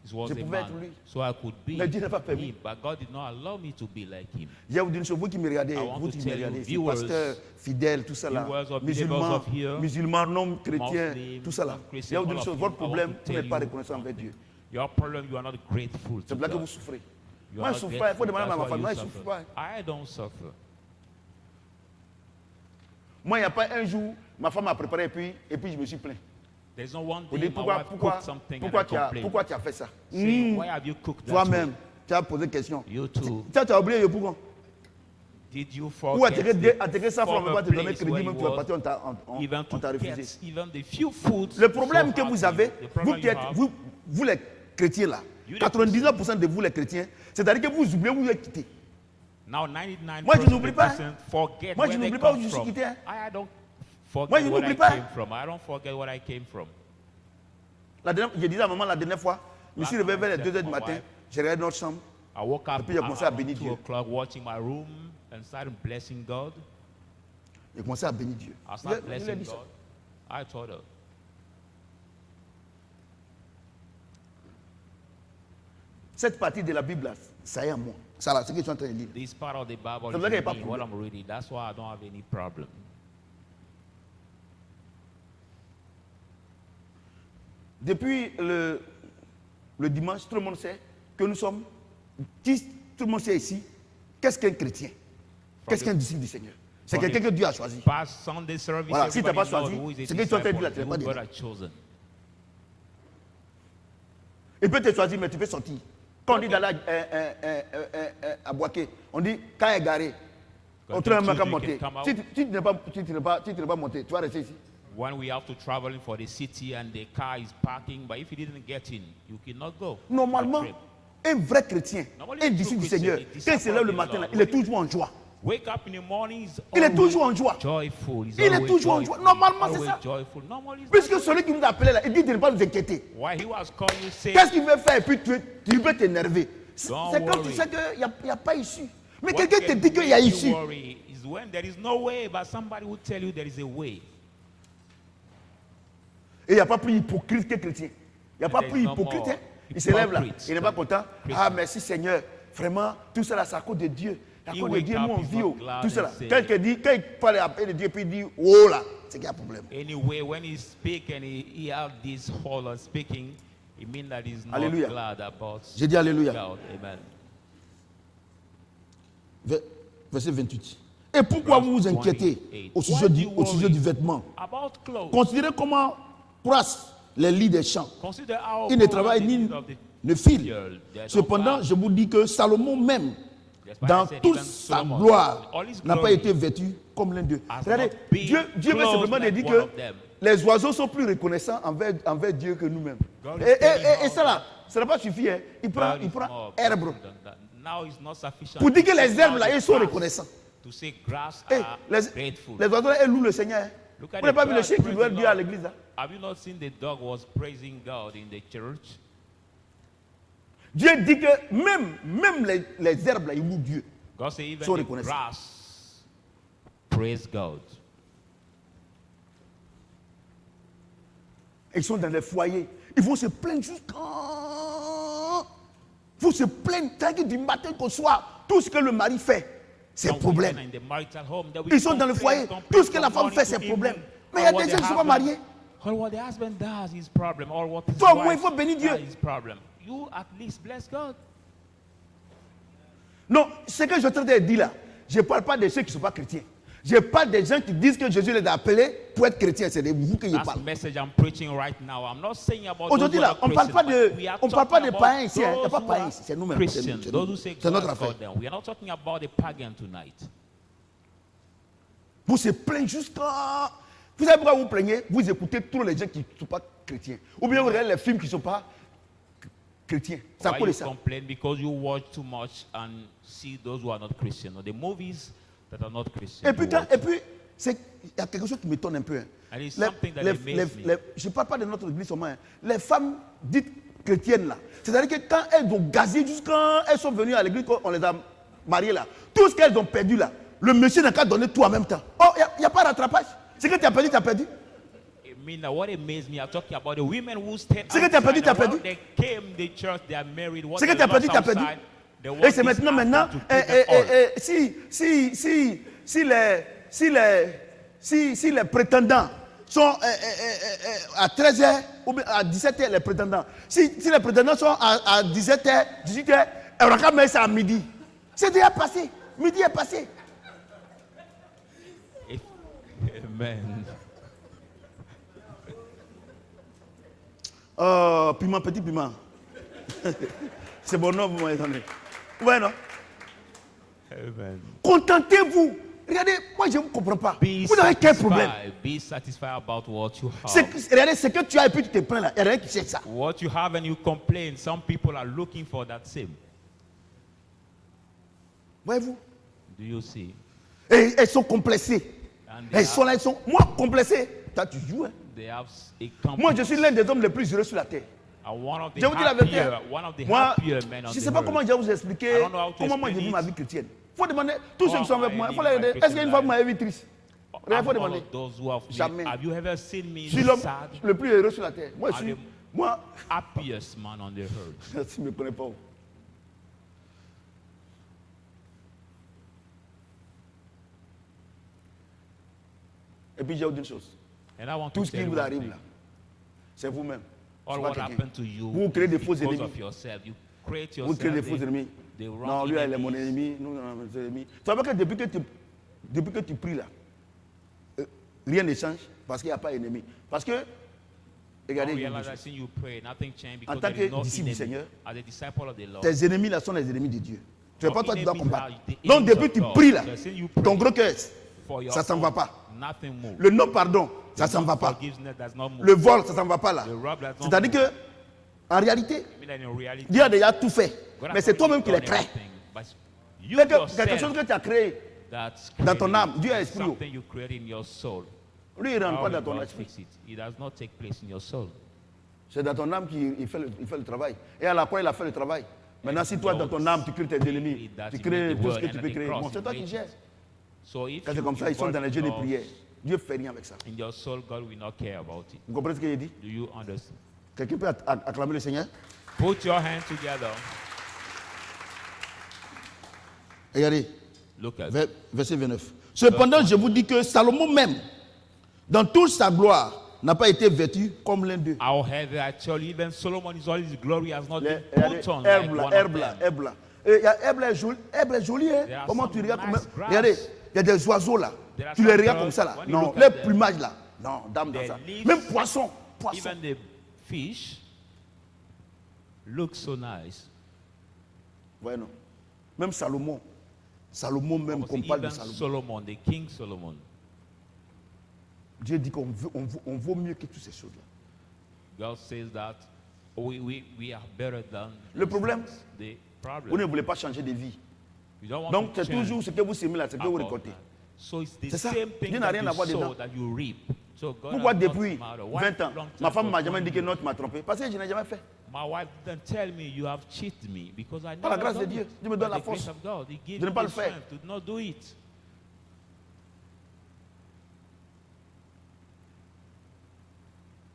He was Je a pouvais être man. lui. So I could be Mais Dieu n'a pas permis. him. But God did not allow me to be like him. Je vais vous dire une chose, vous qui me regardez, I want vous to qui me tell you, regardez, ici, viewers, pasteurs, fidèles, tout ça là, viewers of musulmans, believers of here, musulmans, non chrétiens, Muslims, tout ça là. Je non-Christians, vais vous dire une all chose, of votre you, I want problème, to vous tell n'êtes pas you reconnaissant envers Dieu. Your problem, you are not grateful C'est to là que God. vous souffrez. You Moi, are je ne not souffre pas. Il faut grateful. demander à ma That's why femme. you Moi, je ne souffre suffer. pas. I don't suffer. Moi, il n'y a pas un jour, ma femme a préparé et puis je me suis plaint. There's no one Vous day dites, my wife cooked something and I complain. pourquoi tu as fait ça? Saying, why have you cooked that Toi-même, way? tu as posé question. You too. Ça, tu as oublié pourquoi? Did you Ou atterrir forget 100 francs, on ne va pas te donner place crédit, where même you tu vas was, partir, even on t'a to refusé. get even the few foods Le problème so que hard vous to avez, you. The problem you have, vous les chrétiens là, You the 99% de vous les chrétiens, c'est-à-dire que vous oubliez où vous êtes quitté. now 99% Moi, je n'oublie pas. forget Moi, je where they n'oublie pas où come je suis from. quitté, hein. I don't forget Moi, je where n'oublie I pas. came from. I don't forget where I came from. Je disais à maman la dernière fois, je me suis réveillé vers les 2h du My matin, wife. j'ai regardé notre chambre, I woke up Et puis, j'ai commencé à around bénir 2 Dieu. o'clock watching my room and started blessing God. j'ai commencé à bénir Dieu. I Je started lui ai blessing dit ça. God. I told her, Cette partie de la Bible là, ça est à moi. Ça là, c'est ce que je suis en train de lire. this part of the Bible C'est is vrai qu'il y a in pas me, de what problème. I'm reading. That's why I don't have any problem. Depuis le dimanche, tout le monde sait que nous sommes, tout le monde sait ici, qu'est-ce qu'un chrétien? Qu'est-ce qu'un disciple du Seigneur? C'est From quelqu'un que Dieu a choisi. Past Sunday service, Voilà, si t'as pas everybody knows choisi, who is a c'est que tu es en train de dire là, disciple, tu n'es pas who God dedans. has chosen. Il peut te choisir, mais tu peux sortir. Quand on dit d'aller à Boaké, on dit quand est garé. On train Tuesday qu'à you monter. can come Si out. tu n'es pas monté, tu vas rester ici. When we have to travel for the city and the car is parking, but if you didn't get in, you cannot go. Normalement, Trip. un vrai chrétien, Normally, un a disciple true du Seigneur, Christian, a quand il se lève le disciple of the matin, là, Lord, il est toujours en joie. Wake up in the morning, Il est always toujours en joie. joyful. He's Il est always toujours en joyful. joie. Normalement, c'est Always ça. joyful. Normally, it's Puisque not celui qui nous a appelé là, il dit de ne pas nous inquiéter. why he was called you say, Qu'est-ce qu'il veut faire et puis tu peux t'énerver. C'est Don't quand tu worry. sais qu'il n'y a pas issue. Mais what quelqu'un te can dit qu'il y a make you issue. worry is when there is no way, but somebody will tell you there is a way. Et il n'y a pas plus hypocrite que chrétien. Il n'y a pas There's plus no hypocrite. more Hein. Il se lève là. hypocrites Il n'est pas than content. Christians. Ah, merci Seigneur. Vraiment, tout cela, c'est à cause de Dieu. À He cause de wake Dieu, up, nous on he's vit. not Oh, glad tout cela. and say- Quelqu'un dit, quand il parle après de Dieu, puis il dit, oh là, c'est qu'il y a un problème. Anyway, when he speak and he have this whole of speaking, it means that he's not Alléluia. glad about J'ai dit Alléluia. God. Amen. Verset 28. Et pourquoi vous vous inquiétez au sujet du vêtement? About clothes. Considérez comment croissent les lits des champs. Consider how Ils ne poor travaillent the ni need of the ne filent. field. They don't Cependant, buy. je vous dis que Salomon même, That's why dans I said toute even sa Solomon, gloire, all his n'a pas glory été vêtu comme l'un d'eux. has Regardez, not been Dieu veut clothed simplement like dire one que of them. les oiseaux sont plus reconnaissants envers Dieu que nous-mêmes. God is Et telling us ça là, ça n'a pas suffi. Hein. Il prend God is more herbe. blessed than that. Now it's not sufficient Pour dire que to les say herbes now là, the ils sont grass- reconnaissants. To say grass Eh, are grateful. les oiseaux là, ils louent le Seigneur. Hein. Look at Vous n'avez pas the vu le bird chien qui louait praising Dieu à God. l'église là? Have you not seen the dog was praising God in the church? Dieu dit que même les herbes là, ils louent Dieu. God said even So the reconnaissant. grass praise God. Ils sont dans les foyers. Ils vont se plaindre jusqu'à... Il faut se plaindre. C'est-à-dire du matin qu'au soir, tout ce que le mari fait, c'est Some problème. women in the marital home, they will Ils sont dans le complain, foyer. complain Tout ce que la from femme morning fait, to c'est evening. problème. Mais il y a All what des the gens qui ne sont pas husband- mariés. All what the husband does is problem. All what his Toi, au moins, wife il faut bénir Dieu. does is problem. You at least bless God. Non, ce que je suis en train de dire là, je ne parle pas de ceux qui ne sont pas chrétiens. Je parle des gens qui disent que Jésus les a appelés pour être chrétiens. C'est de vous que je That's the parle. message I'm preaching right now. I'm not saying about Aujourd'hui those là, who are on parle pas Christians, de, but we are on parle pas talking des about païens ici. hein. Il n'y a those pas who païens are ici. C'est nous-mêmes. C'est Christians, nous- c'est those nous. who say C'est notre God affaire. called them. We are not talking about the pagan tonight. Vous se plaignez jusqu'à... Vous savez pourquoi vous plaignez? Vous écoutez tous les gens qui ne sont pas chrétiens. Ou bien vous regardez les films qui ne sont pas chrétiens. C'est à Why cause de you ça. complain? Because you watch too much and see those who are not Christian, or the movies that are not Christian. Et puis, you watch. il y a quelque chose qui m'étonne un peu. Hein. And it's something that amazes me. Je ne parle pas de notre église seulement. Hein. Les femmes dites chrétiennes là, c'est-à-dire que quand elles ont gazé jusqu'à elles sont venues à l'église, quand on les a mariées là, tout ce qu'elles ont perdu là, le monsieur n'a qu'à donner tout en même temps. Oh, il n'y a pas de rattrapage. Ce que tu as perdu, tu as perdu. I mean, what amazed me, I'm talking about the women who stayed Ce que tu as perdu, outside, tu as and when perdu. they came the church, they are married. What Ce que they tu as perdu, lost tu as perdu. outside, they want Et c'est this maintenant, after to take them all. si les prétendants sont à 13h ou bien à 17h, les prétendants. Si les prétendants sont à 17h, 18h, on va quand même ça à midi. C'est déjà passé. Midi est passé. Amen. Oh, piment, petit piment. C'est bon nom, vous m'avez donné. Ouais, non? Amen. Contentez-vous. Regardez, moi je ne comprends pas. Be Vous avez quel problème? satisfied. Be satisfied about what you have. Regardez, ce que tu as et puis tu te plains là. Il n'y a rien qui cherche ça. What you have and you complain. Some people are looking for that same. Voyez-vous? Do you see? Et elles sont complexées. And Elles sont là, elles sont. Moi, complexé. Toi, tu joues. Hein? they have a Moi, je suis l'un des hommes les plus heureux sur la terre. one of the Je vous dis la vérité. Moi, happier men on je ne the sais pas earth. comment je vais vous expliquer I don't know how to comment moi j'ai explain vu ma it. vie chrétienne. Il faut demander, tous ceux qui sont avec moi, il faut I leur live my demander, est-ce qu'une fois vous Christian m'avez vu triste? Il I'm faut all demander. of those who have Jamais. Have you ever seen me Je suis l'homme sad? le plus heureux sur la terre. Moi, je I'm suis. the Moi, happiest man on the earth. tu ne me connais pas. Et puis j'ai une chose. And I want Tout to ce qui tell you vous one arrive thing. là, c'est vous-même. All C'est pas what quelqu'un. happened to you Vous créez des is faux because ennemis. of yourself. You create Vous créez des yourself faux ennemis. the wrong Non, lui, il est mon enemies. ennemi. Nous, on est mes ennemis. Tu vois que depuis que tu pries là, rien ne change parce qu'il n'y a pas d'ennemi. Parce que, regardez, Don't il y a une realize chose. that you pray, nothing changed En because tant there is que no disciple du enemy. Seigneur, As a disciple of the Lord, tes ennemis là sont les ennemis de Dieu. Tu n'es pas toi qui dois enemies combattre. are the Donc enemies depuis of tu God. pries là, The sin you ton pray gros cœur, for your ça s'en va own, pas. nothing moves. Le non pardon, ça s'en va pas. Forgiveness does not move. Le vol, ça s'en va pas là. The rob does not C'est-à-dire move. que, en réalité, I mean that in reality, Dieu a déjà tout fait. God has Mais c'est toi-même qui already l'es done créé. everything. But you Quelque yourself, chose que tu as créé that's dans ton created, âme, Dieu a esprit. something you create in your soul. Lui, il ne rentre How pas will dans ton God esprit. fix it? It does not take place in your soul. C'est dans ton âme qu'il fait, le travail. Et à la fois, il a fait le travail. Maintenant, si toi, dans ton âme, tu crées tes ennemis, tu crées tout ce que tu peux créer, bon, c'est toi qui gères. So if Quand c'est you comme ça, ils sont dans les jeux de involve prière. Dieu ne fait rien avec ça. in your soul, God will not care about it. Vous comprenez ce qu'il dit? Do you understand? Quelqu'un peut acclamer le Seigneur? Put your hands together. Regardez, Look at verset 29. Cependant, je vous dis que Salomon même, dans toute sa gloire, n'a pas été vêtu comme l'un d'eux. However, actually, even Solomon in all his glory has not been Regardez, put on like herbe là, one herbe of là, them. herbe là. Et il y a herbe là, herbe là jolie, hein? There are Comment some tu regardes nice comme grass. regardez, il y a des oiseaux là. There are Tu les some regardes birds, comme ça là. when you Non, look les at them, plumages là. Non, dame dans their ça. leaves, Même poisson. Even the fish look so nice. Ouais, non. Même Salomon. Salomon même, qu'on parle de Even Salomon. Solomon, the King Solomon. Dieu dit qu'on on vaut mieux que toutes ces choses-là. God says that we are better than Le problème, the vous ne problem. voulez pas changer de vie. You don't want Donc, to c'est change toujours ce que vous semez là, c'est ce que vous about récoltez. that. So it's the C'est ça. same Dieu thing n'a that rien you à voir sow dedans. that you reap. So God Pourquoi has not depuis matter. Why 20 ans, long ma time femme m'a for jamais dit 20 que non, years? tu m'as trompé? Parce que je n'ai jamais fait. My wife didn't tell me you have cheated me because I Par la never grâce de done Dieu, it. Dieu me By donne la the grace force of God, He gave de ne me pas the le faire. strength to not do it.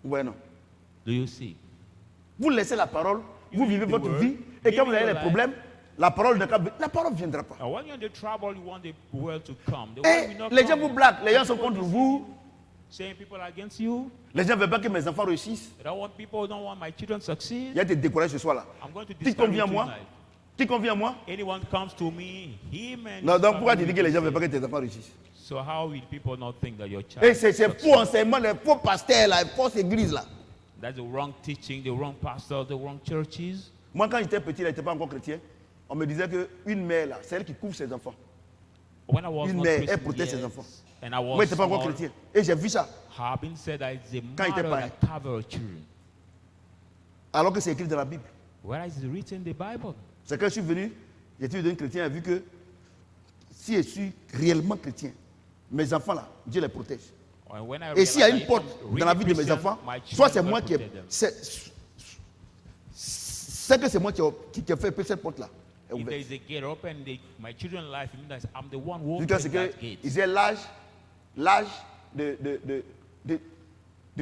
Ouais, non. Do you see? Vous laissez la parole, vous You vivez read the votre word, vie, et live quand vous avez your des life. problèmes, la parole ne viendra pas. And when you're in the trouble, you want the world to come. The world Et will not les gens come. vous blaguent, les gens sont People contre deceive vous. you, saying people are against you. Les gens ne veulent pas que mes enfants réussissent. I don't want people who don't want my children to Il succeed. y a des découragés ce soir-là. I'm going to Qui discourage convient à you moi? tonight. Qui convient à moi? Anyone comes to me, him and Non, his donc pourquoi tu family dis que les gens ne will veulent pas say, que tes enfants réussissent? so how will people not think that your child Et c'est succeeds? faux enseignement, les faux pasteurs, là, les fausses églises là. That's the wrong teaching, the wrong pastors, the wrong churches. Moi, quand j'étais petit, il n'était pas encore chrétien. On me disait qu'une mère, là, c'est elle qui couvre ses enfants. When I was Une not mère, Christian elle protège ses yet, enfants. and I Moi, was il n'était pas encore small, chrétien. Et j'ai vu ça. have been said that it's a Quand il était mother païen. that cover her children. Alors que c'est écrit dans la Bible. Where is it written in the Bible? C'est quand je suis venu, j'étais devenu chrétien, j'ai vu que si je suis réellement chrétien, mes enfants là, Dieu les protège. And when I Et s'il y a realized une that porte if I'm dans la vie de mes really enfants, Christian, my soit c'est children moi will qui ai. protect them. C'est que c'est moi qui ai fait cette porte-là. est If there ouverte. is a gate open in my children's life, it means that I'm the one who Jusqu'à opens ce that gate. qu'ils aient l'âge de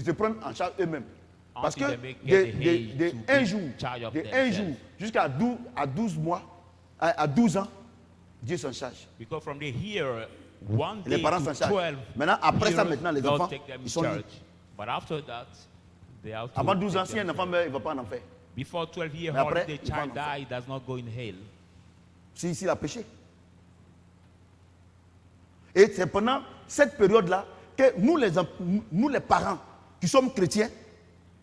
se prendre en charge eux-mêmes. Parce que Until they get the age de to un be jour, charge of de un themselves. jour jusqu'à 12 mois, à 12 ans, Dieu s'en charge. Because from the here, one Et les day parents to s'en chargent. 12 Maintenant, après ça, years, maintenant, les God enfants, take them in ils sont libres. charge. But after that, they have to Avant 12 ans, take si un them enfant meurt, il ne va pas en enfer. Before 12 years Mais old, après, if the il va en child enfer. die, he does not go in hell. S'il a péché. Et c'est pendant cette période-là que nous les parents qui sommes chrétiens,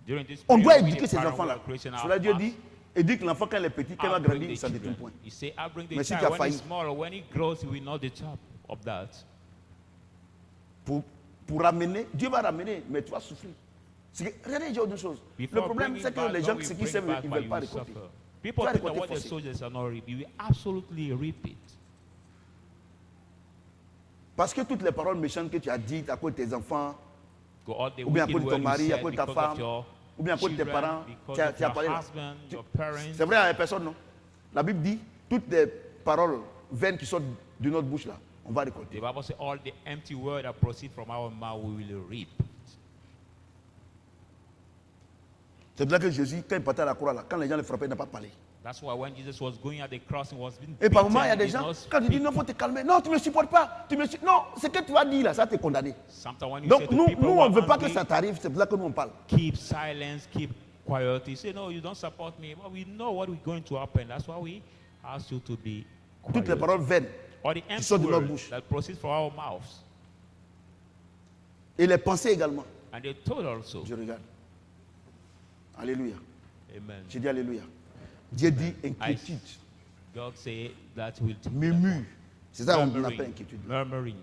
During this on period, doit we, éduquer the ces parents, enfants-là. who are Christian, our Cela Dieu parents, dit, éduque l'enfant quand il est petit, quand il va I'll bring grandir, the ça ne détruit children. point. He say, I'll bring the Mais si tu as child when failli. he's small, when he grows, he will know the top of that. Pour ramener, Dieu va ramener, mais tu vas souffrir. Regardez, j'ai autre chose. Le Before problème, bringing c'est que back, les God gens will qui bring s'aiment, back, ils ne but veulent you pas will récolter. suffer. Tu People vas think that récolter what the forcé. soldiers are not reap, you will absolutely reap it. Parce que toutes les paroles méchantes que tu as dites à cause de tes enfants, Go all the ou bien à wicked cause de ton word you mari, à said cause de ta because femme, of your ou bien à cause de tes children, parents, because tu as of your parlé là. husband, your parents. C'est vrai à la personne, non? La Bible dit, toutes les paroles vaines qui sortent de notre bouche là, on va récolter. The Bible says all the empty word that proceed from our mouth, we will reap. C'est pour ça que Jésus, quand il partait à la croix là, quand les gens le frappaient, il n'a pas parlé. That's why when Jesus was going at the cross and was being Et par beaten, moments, il y a he des did gens, not quand tu dis speak. non, il faut te calmer. Non, tu ne me supportes pas. Non, ce que tu vas dire là, ça t'est condamné. Sometimes when you say Donc to nous, people nous who on are ne veut pas que angry, ça t'arrive, c'est pour ça que nous on parle. keep silence, keep quiet. You say, no, you don't support me. But we know what is going to happen. That's why we ask you to be Toutes les quiet. paroles vaines Or the empty sortent de notre words bouche. that proceed from our mouths. et les pensées également. And they told also. Je regarde. Alléluia. Amen. J'ai dit Alléluia. Dieu dit inquiétude. God say that will take them Murmure. C'est ça qu'on Murmuring. appelle inquiétude. Murmurings.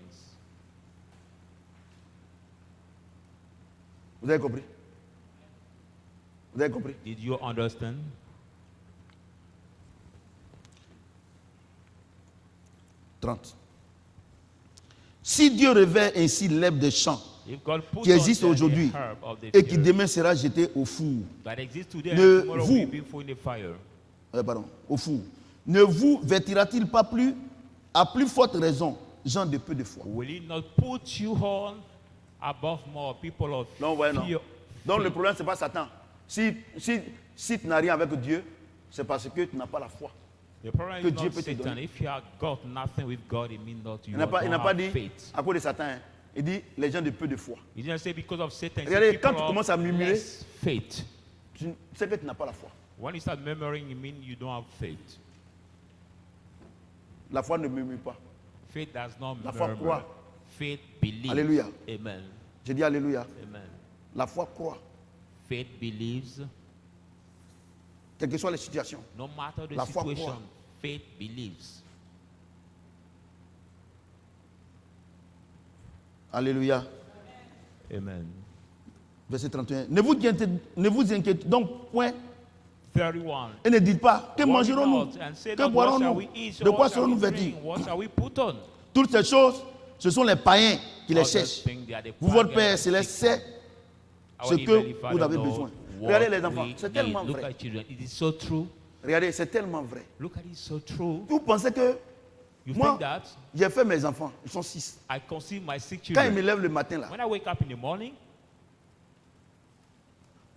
Vous avez compris? Vous avez compris? Did you understand? « 30. Si Dieu révèle ainsi l'herbe des champs If God put qui existe on aujourd'hui the herb of the et qui field demain sera jeté au four, that exists today Ne and tomorrow vous- will be thrown in the fire, au four, ne vous vêtira-t-il pas plus, à plus forte raison, gens de peu de foi? will He not put you on above more people of Non, ouais, non. fear? Donc le problème, ce n'est pas Satan. Si tu n'as rien avec Dieu, c'est parce que tu n'as pas la foi. The problem que is Dieu not peut te Satan. donner. If you have got nothing with God, it means not you Il n'a pas, don't il n'a pas have dit faith. à cause de Satan. Hein. Il dit les gens de peu de foi. He didn't say because of Satan. He Regardez, said quand people tu of commences à murmurer, less faith. Tu sais que tu n'as pas la foi. When you start murmuring, it means you don't have faith. La foi ne murmure pas. Faith does not La foi murmur. croit. Faith believes. Alléluia. Amen. J'ai dit Alléluia. Amen. La foi croit. Faith believes. Quelles que soient les situations. No matter the La foi situation, croit. faith believes. Alléluia. Amen. Verset 31. Ne vous inquiétez donc point 31. et ne dites pas que Worry mangerons-nous, not and say que not, what shall boirons-nous, we eat, de or quoi what shall we serons-nous vêtus. drink, what shall we put on? Toutes ces choses, ce sont les païens qui les All those cherchent. things, they are the Vous, votre pagans Père that céleste, seek sait our ce Heavenly que Father vous avez knows besoin. what Regardez les enfants, we c'est need. tellement Look vrai. at children. It is so true. Regardez, c'est tellement vrai. Look at it, so true. Vous pensez que You moi, think that j'ai fait mes enfants, ils sont 6. I conceive my 6 Quand ils children. me lèvent le matin, là, When I wake up in the morning,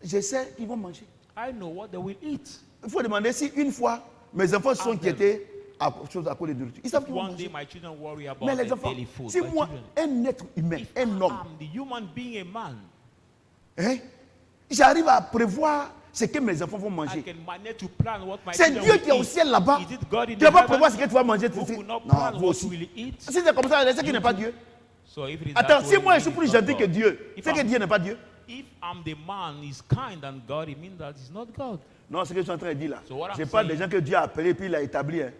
je sais qu'ils vont manger. I know what they will eat. Il faut demander si une fois mes enfants se sont Ask them. inquiétés à cause de nourriture. Ils savent qu'ils vont One day manger. my children worry about Mais les their enfants, daily food. si My moi, children, un être humain, if un homme, I'm the human being, a man, hein, j'arrive à prévoir ce que mes enfants vont I manger. can manage to plan what my C'est children Dieu will qui est au eat. ciel là-bas. Is it God in Tu ne vas the pas prévoir ce heaven que tu vas manger. who could not Non, plan vous what aussi. you will eat? Si c'est comme ça, c'est qu'il n'est pas Dieu. So if it is Attends, that si way, moi je it suis is plus not gentil que God. Dieu, If c'est que I'm- Dieu n'est pas Dieu. If I'm the man is kind than God, it means that he's not God. Non, c'est ce que je suis en train de dire là. So what I'm Je parle des saying- gens que Dieu a appelés puis il a établi. Hein.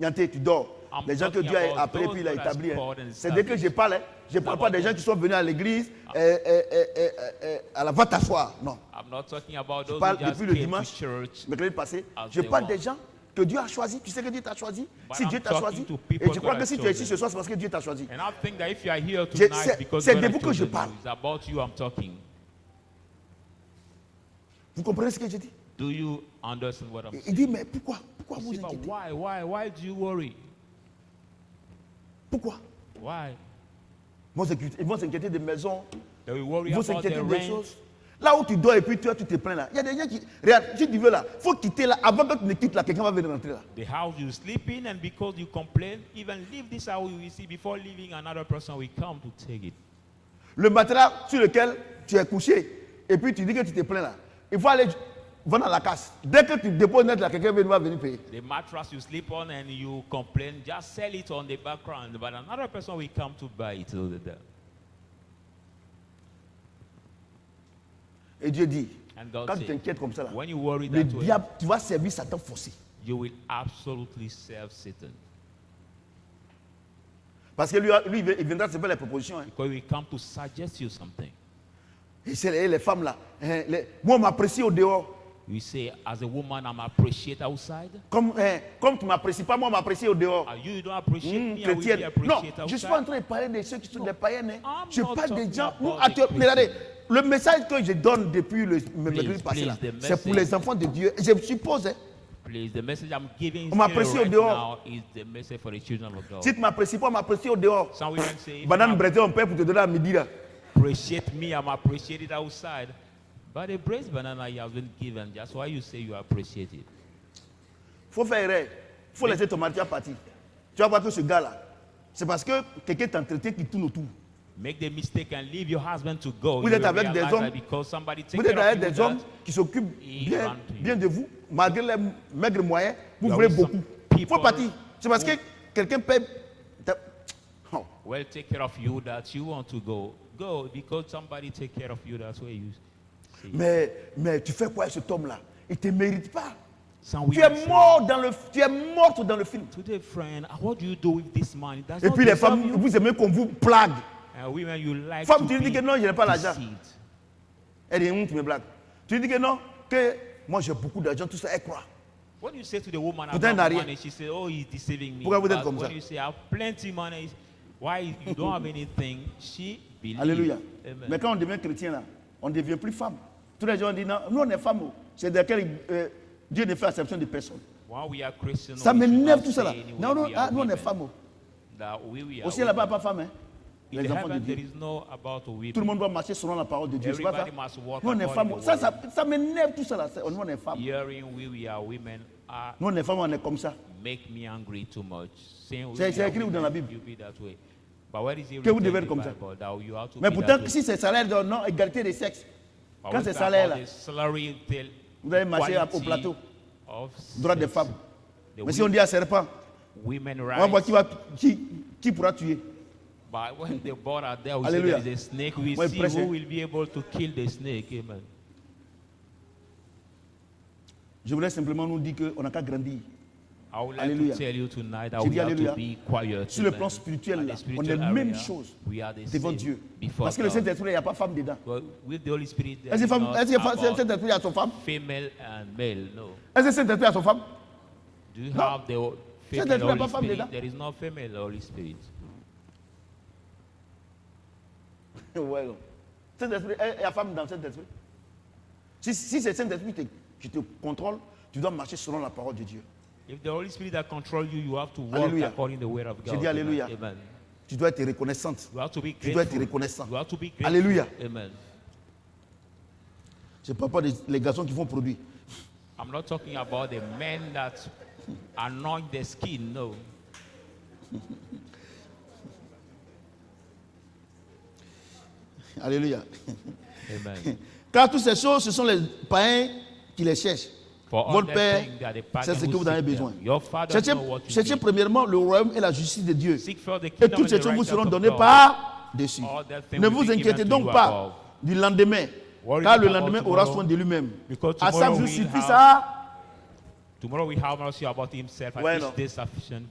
Yanté, tu dors. I'm Les gens que talking Dieu a about appelés those puis il a God has établi. Hein. called and C'est dès que je parle. Hein. Je ne parle pas about des gens them. qui sont venus à l'église à la va t'asseoir. Non. I'm not talking about Je those parle who just depuis le came dimanche, to church. mercredi passé. as Je they parle want. des gens que Dieu a choisis. Tu sais que Dieu t'a choisi. But Si I'm Dieu t'a talking choisi. to Et people je crois God que has si tu es ici chosen. ce soir, c'est parce que Dieu t'a choisi. And I think that if you are here c'est- tonight because c'est God de has vous que je chosen parle. you, it's about you I'm talking. Vous comprenez ce que je dis? Do you understand what I'm Il saying? dit, mais pourquoi vous See, but inquiétez? why do you worry? Pourquoi? Why? Ils vont s'inquiéter des maisons. They will worry Ils vont about s'inquiéter their des rent. choses. Là où tu dors et puis toi, tu te plains là. Il y a des gens qui. Regarde, si tu veux là, il faut quitter là. Avant que tu ne quittes là, quelqu'un va venir rentrer là. The house you sleep in, and because you complain, even leave this house you will see before leaving, another person will come to take it. Le matelas sur lequel tu es couché et puis tu dis que tu te plains là. Il faut aller vendre à la casse. Dès que tu déposes net là, quelqu'un va venir payer. The mattress you sleep on and you complain, just sell it on the background, but another person will come to buy it over there. Et Dieu dit, And God quand tu said, t'inquiètes comme ça là, when you worry le that way, diable, tu vas servir Satan forcé. you will absolutely serve Satan. Parce que lui, il viendra te faire les propositions. Hein. Because he will come to suggest you something. Et c'est les femmes là. Hein, moi, on m'apprécie au dehors. You say, as a woman, I'm appreciated outside. Comme tu ne m'apprécies pas, moi, on m'apprécie au dehors. You don't appreciate me, I will be Chrétienne. Non, appreciated je ne suis pas en outside. train de parler de ceux qui sont des païens. Hein. I'm Je not parle des talking gens. about Nous, the actuellement, regardez, le message que je donne depuis le mercredi passé, là, please, the c'est pour message. les enfants de Dieu. Je suppose, hein, Please, the message I'm giving On m'apprécie still au right dehors. now is the message for the children of God. si tu ne m'apprécies pas, on m'apprécie au dehors. Some women say, if Banane you breton, on paie pour te donner à midi. Là. appreciate me, I'm appreciated outside. But a braised banana you have been given, that's why you say you appreciate it. Il faut faire erreur. Il faut laisser ton mari partir. Tu vas voir que ce gars-là, c'est parce que quelqu'un t'entretient qui tourne autour. Make the mistake and leave your husband to go. Vous You êtes will avec des realize hommes- that because somebody Vous take êtes care avec of you des hommes that qui s'occupent Ils bien, rentrent. bien de vous, malgré les maigres moyens, vous You are voulez with some beaucoup. Il faut people partir. C'est parce que quelqu'un paie. Oh. well take care of you that you want to go. Go because somebody take care of you, that's where you see. Mais tu fais quoi avec cet homme-là? Il ne te mérite pas. Some Tu women es say, mort tu es morte dans le film. today, friend, what do you do with this man? It does Et not puis les deserve femmes, you. vous aimez qu'on vous plague. And women, you like Femme, to tu dis be que non, je n'ai pas l'argent. deceived. Elle dit, tu me blagues. Tu dis que non, que moi j'ai beaucoup d'argent, tout ça, elle croit. When you say to the woman Pourtant, elle n'a about rien. money, she says, oh, he's deceiving me. Pourquoi vous êtes But comme when ça? you say, I have plenty money, why you don't have anything, she believes. Alléluia. Amen. Mais quand on devient chrétien, là, on ne devient plus femme. Tous les gens disent, non, nous on est femmes. C'est dans lequel Dieu ne fait acception de personne. When we are Christians, Ça we should m'énerve not tout ça là. say anyway Non, non, we are nous on est women. femmes. That we are Au ciel là-bas, women. pas femme. Hein. In Les enfants de heaven, there Dieu. is no about women. Tout le monde doit marcher selon la parole de Dieu. C'est pas ça? Everybody must walk Nous on est according femmes. to Ça, the ça, word. ça m'énerve tout ça là. Nous on est femmes. Hearing we are women are Nous on est femmes, on est comme ça. make me angry too much. Saying we C'est are écrit où dans la Bible? you be that way. But where is it Que vous written devez in être the comme ça. Bible that you have to Mais be pourtant, that way? si c'est salaire, non, égalité des sexes. But Quand we c'est talk salaire about là, the salary till vous allez marcher au quality plateau. of Droit des sex. femmes. The Mais si on dit à serpent, women on va voir rights. qui pourra tuer. But when the board are there, we Hallelujah. say there is a snake. We Moi, see prêche, who hein. will be able to kill the snake. Amen. Je voulais simplement nous dire qu'on n'a qu'à grandir. I would like Alléluia. to tell you tonight that J'ai we dit have alléluia. to be quiet. Sur le amen. plan spirituel, At là, the on spiritual est la même area, chose we are the devant same Dieu. before Parce que le God. Saint-Esprit, il n'y a pas de femme dedans. But with the Holy Spirit, there Est-ce is que not le about Saint-Esprit a son femme? female and male. No. Est-ce que le Saint-Esprit a son femme? Do you No. have the Saint-Esprit female n'a Holy pas femme Spirit? dedans. There is no female Holy Spirit. Ouais, non. Saint-Esprit, il y a femme dans le Saint-Esprit. Si c'est Saint-Esprit qui te contrôle, tu dois marcher selon la parole de Dieu. If the Holy Spirit that controls you, you have to walk Alléluia. according to the word of God. J'ai dit alléluia. Amen. Tu dois être reconnaissante. You have to be Tu dois être grateful. reconnaissant. You have to be grateful. Alléluia. Amen. Je ne parle pas des garçons qui font produit. I'm not talking about the men that anoint the skin. No. Alléluia. Amen. Car toutes ces choses, ce sont les païens qui les cherchent. For all Votre the Père, things that the pagan c'est ce que who vous en avez seek them. besoin. Your Father Cherchez, knows what you cherchez need. premièrement le royaume et la justice de Dieu. Seek first the Et kingdom toutes and ces the choses vous righteousness seront of données God. par-dessus. All that things Ne will vous be inquiétez given to donc you pas above. du lendemain, Worry car not le about lendemain tomorrow, aura soin de lui-même. because À tomorrow ça vous will suffit have- ça. Tomorrow we have mercy about himself and Ouais, each non. day sufficient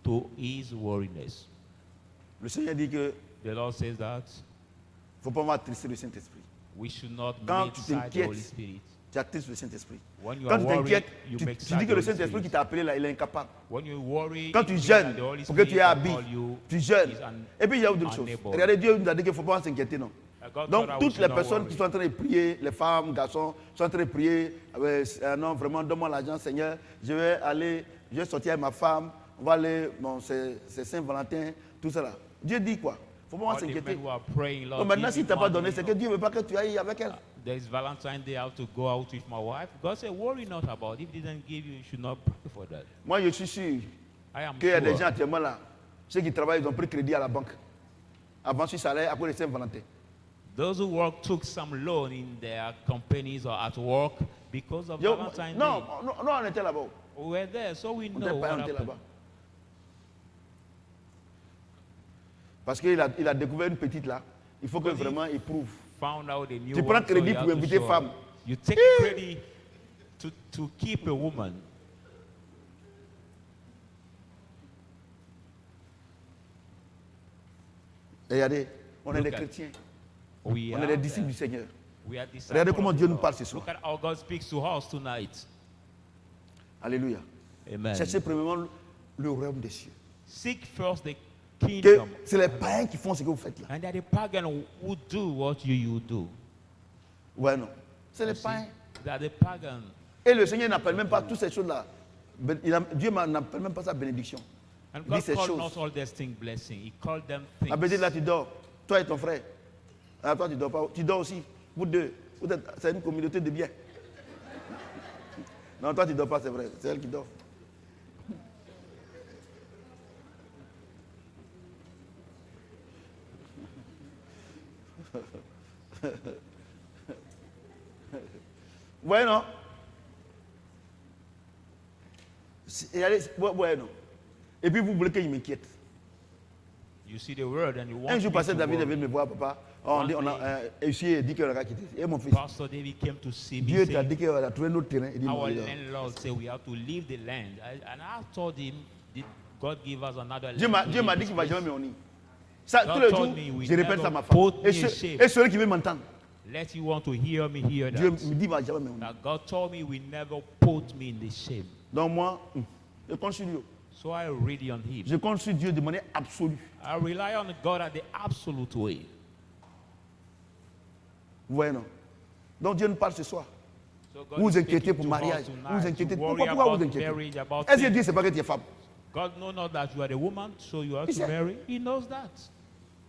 to his worriness. Le Seigneur dit que The Lord says that ne faut pas avoir attristé le Saint-Esprit. we should not Quand make tu sad the t'inquiètes, Holy Spirit. Tu attristes le Saint-Esprit. When you Quand are tu worried, t'inquiètes, you tu make dis sad que the le Holy Saint-Esprit Spirit. qui t'a appelé là, il est incapable. When you worry, Quand it tu means jeûnes that the Holy pour que tu Spirit aies can habit, call you tu jeûnes. is un- Et puis il y a autre chose. unable. Regardez, Dieu nous a dit qu'il ne faut pas s'inquiéter, non. God Donc told us we toutes should les not personnes worry. qui sont en train de prier, les femmes, garçons, sont en train de prier, non vraiment donne-moi l'argent Seigneur, je vais sortir avec ma femme, on va aller, bon c'est Saint-Valentin, tout ça là. Dieu dit quoi? Il ne faut pas All the s'inquiéter. men who are praying, Lord, Donc maintenant give si me tu n'as pas money, donné, c'est que Dieu ne veut pas que tu ailles avec elle. There is Valentine's Day, I have to go out with my wife. God said, worry not about it. If he didn't give you, you should not pray for that. Moi je suis sûr I am qu'il y a des gens sure actuellement là, ceux qui travaillent, ils ont pris crédit à la banque. Avant ce salaire, après le Saint-Valentin. those who work took some loan in their companies or at work because of Yo, Valentine's non, Day. non, non, on était là-bas. We were there, so we On know n'était what pas on était happened. là-bas. Parce qu'il a découvert une petite là. Il faut que Because he vraiment il prouve. Found out a new Tu prends one, so crédit you pour have to inviter show. femme. You take credit to keep a woman. Regardez, on est Look des at- chrétiens. We On are est des disciples there. du Seigneur. We are disciples Regardez comment of Dieu God. nous parle ce soir. Look at how God speaks to us tonight. Alléluia. Amen. Cherchez premièrement le royaume des cieux. Seek first the Que kingdom. c'est les païens qui font ce que vous faites là. And that the pagan would do what you do. Ouais, non. C'est les See, païens. that the pagan. Et le Seigneur n'appelle même pas toutes ces choses-là. Dieu n'appelle même pas ça bénédiction. And Il dit God ces called choses. not all these things blessing. He called them La bénédiction, là, things. tu dors. Toi et ton frère. Ah, toi, tu dors pas. Tu dors aussi. Vous deux. C'est une communauté de biens. Non, toi, tu dors pas, c'est vrai. C'est elle qui dort. Ouais, non? Ouais, non. Et puis vous voulez qu'il m'inquiète. You see the word and you want Un jour me passé, to David est worry. venu me voir, papa. On dit, ici, il dit qu'il a quitté. Et mon fils, Pastor David came to see me. Dieu t'a Saying, dit qu'il a trouvé notre terrain. Il dit, non, our il est là. landlord said we have to leave the land. And I told him, did God give us another Dieu land? m'a dit qu'il ne va jamais me honner. Ça, God tous les told jours, me we je répète never ça à ma femme. put me Et, in shame. et celui qui veut m'entendre, Let you want to hear me hear Dieu that. me dit qu'il ne va jamais me honner. That God told me we never put me in the shame. Donc moi, je compte sur Dieu. So I read on him. Je compte sur Dieu de manière absolue. I rely on God at the absolute way. Vous voyez, non? Donc Dieu nous parle ce soir. So God Vous vous is inquiétez speaking pour to mariage. us Vous vous tonight, inquiétez. to worry Pourquoi vous about inquiétez? marriage, about Est-ce que things. Dieu ne sait pas que tu es femme? God knows not that you are a woman, so you have He to said- marry. He knows that.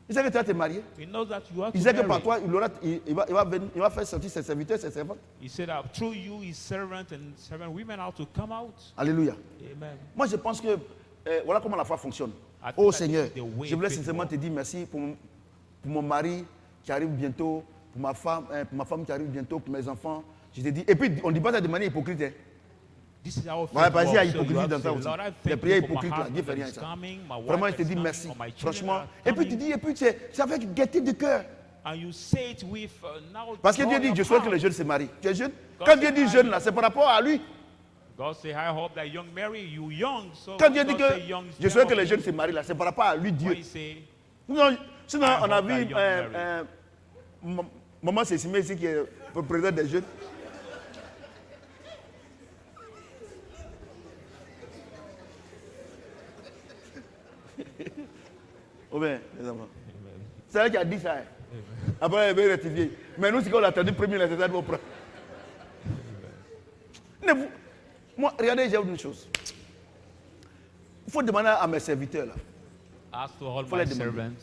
Il sait que tu vas te marier. He knows that you have Il to sait que par marry. toi, il va faire sortir ses serviteurs, ses servantes. He said that through you, his servant and servant women are to come out. Alléluia. Amen. Moi, je pense que voilà comment la foi fonctionne. I think Oh that Seigneur, this is the way je voulais faith sincèrement works. te dire merci pour mon mari qui arrive bientôt, pour ma femme qui arrive bientôt, pour mes enfants. Je te dis, et puis on ne dit pas ça de manière hypocrite. Hein. This is how Voilà, faith parce qu'il y a works. So you hypocrisie have dans to ça say, aussi. Lord, I Les thank prières you for my hypocrites, là, husband Dieu fait that rien is à ça. coming, my wife Vraiment, je that te is dis coming, merci. or my children Franchement. are Et puis tu coming. dis, et puis c'est avec gaieté de cœur. And you say it with now. Parce que Dieu joy dit, of je souhaite que heart. les jeunes se marient. Tu es jeune? God Quand Dieu said, dit jeune, là, c'est par rapport à lui. God say, I hope that young marry you young. So Quand when Dieu dit God que say young, je souhaite que young, les jeunes se marient, là, c'est par rapport à lui, Dieu. when he say, Sinon, I on a hope vu that young Maman Cécimé ici qui est président des jeunes. Oh bien, les enfants. C'est elle qui a dit ça. Hein. Après, elle veut rectifier. Mais nous, c'est qu'on a attendu premier, c'est ça de prendre. Moi, regardez, j'ai une chose. Il faut demander à mes serviteurs là. As to all Faut my les demander. servants,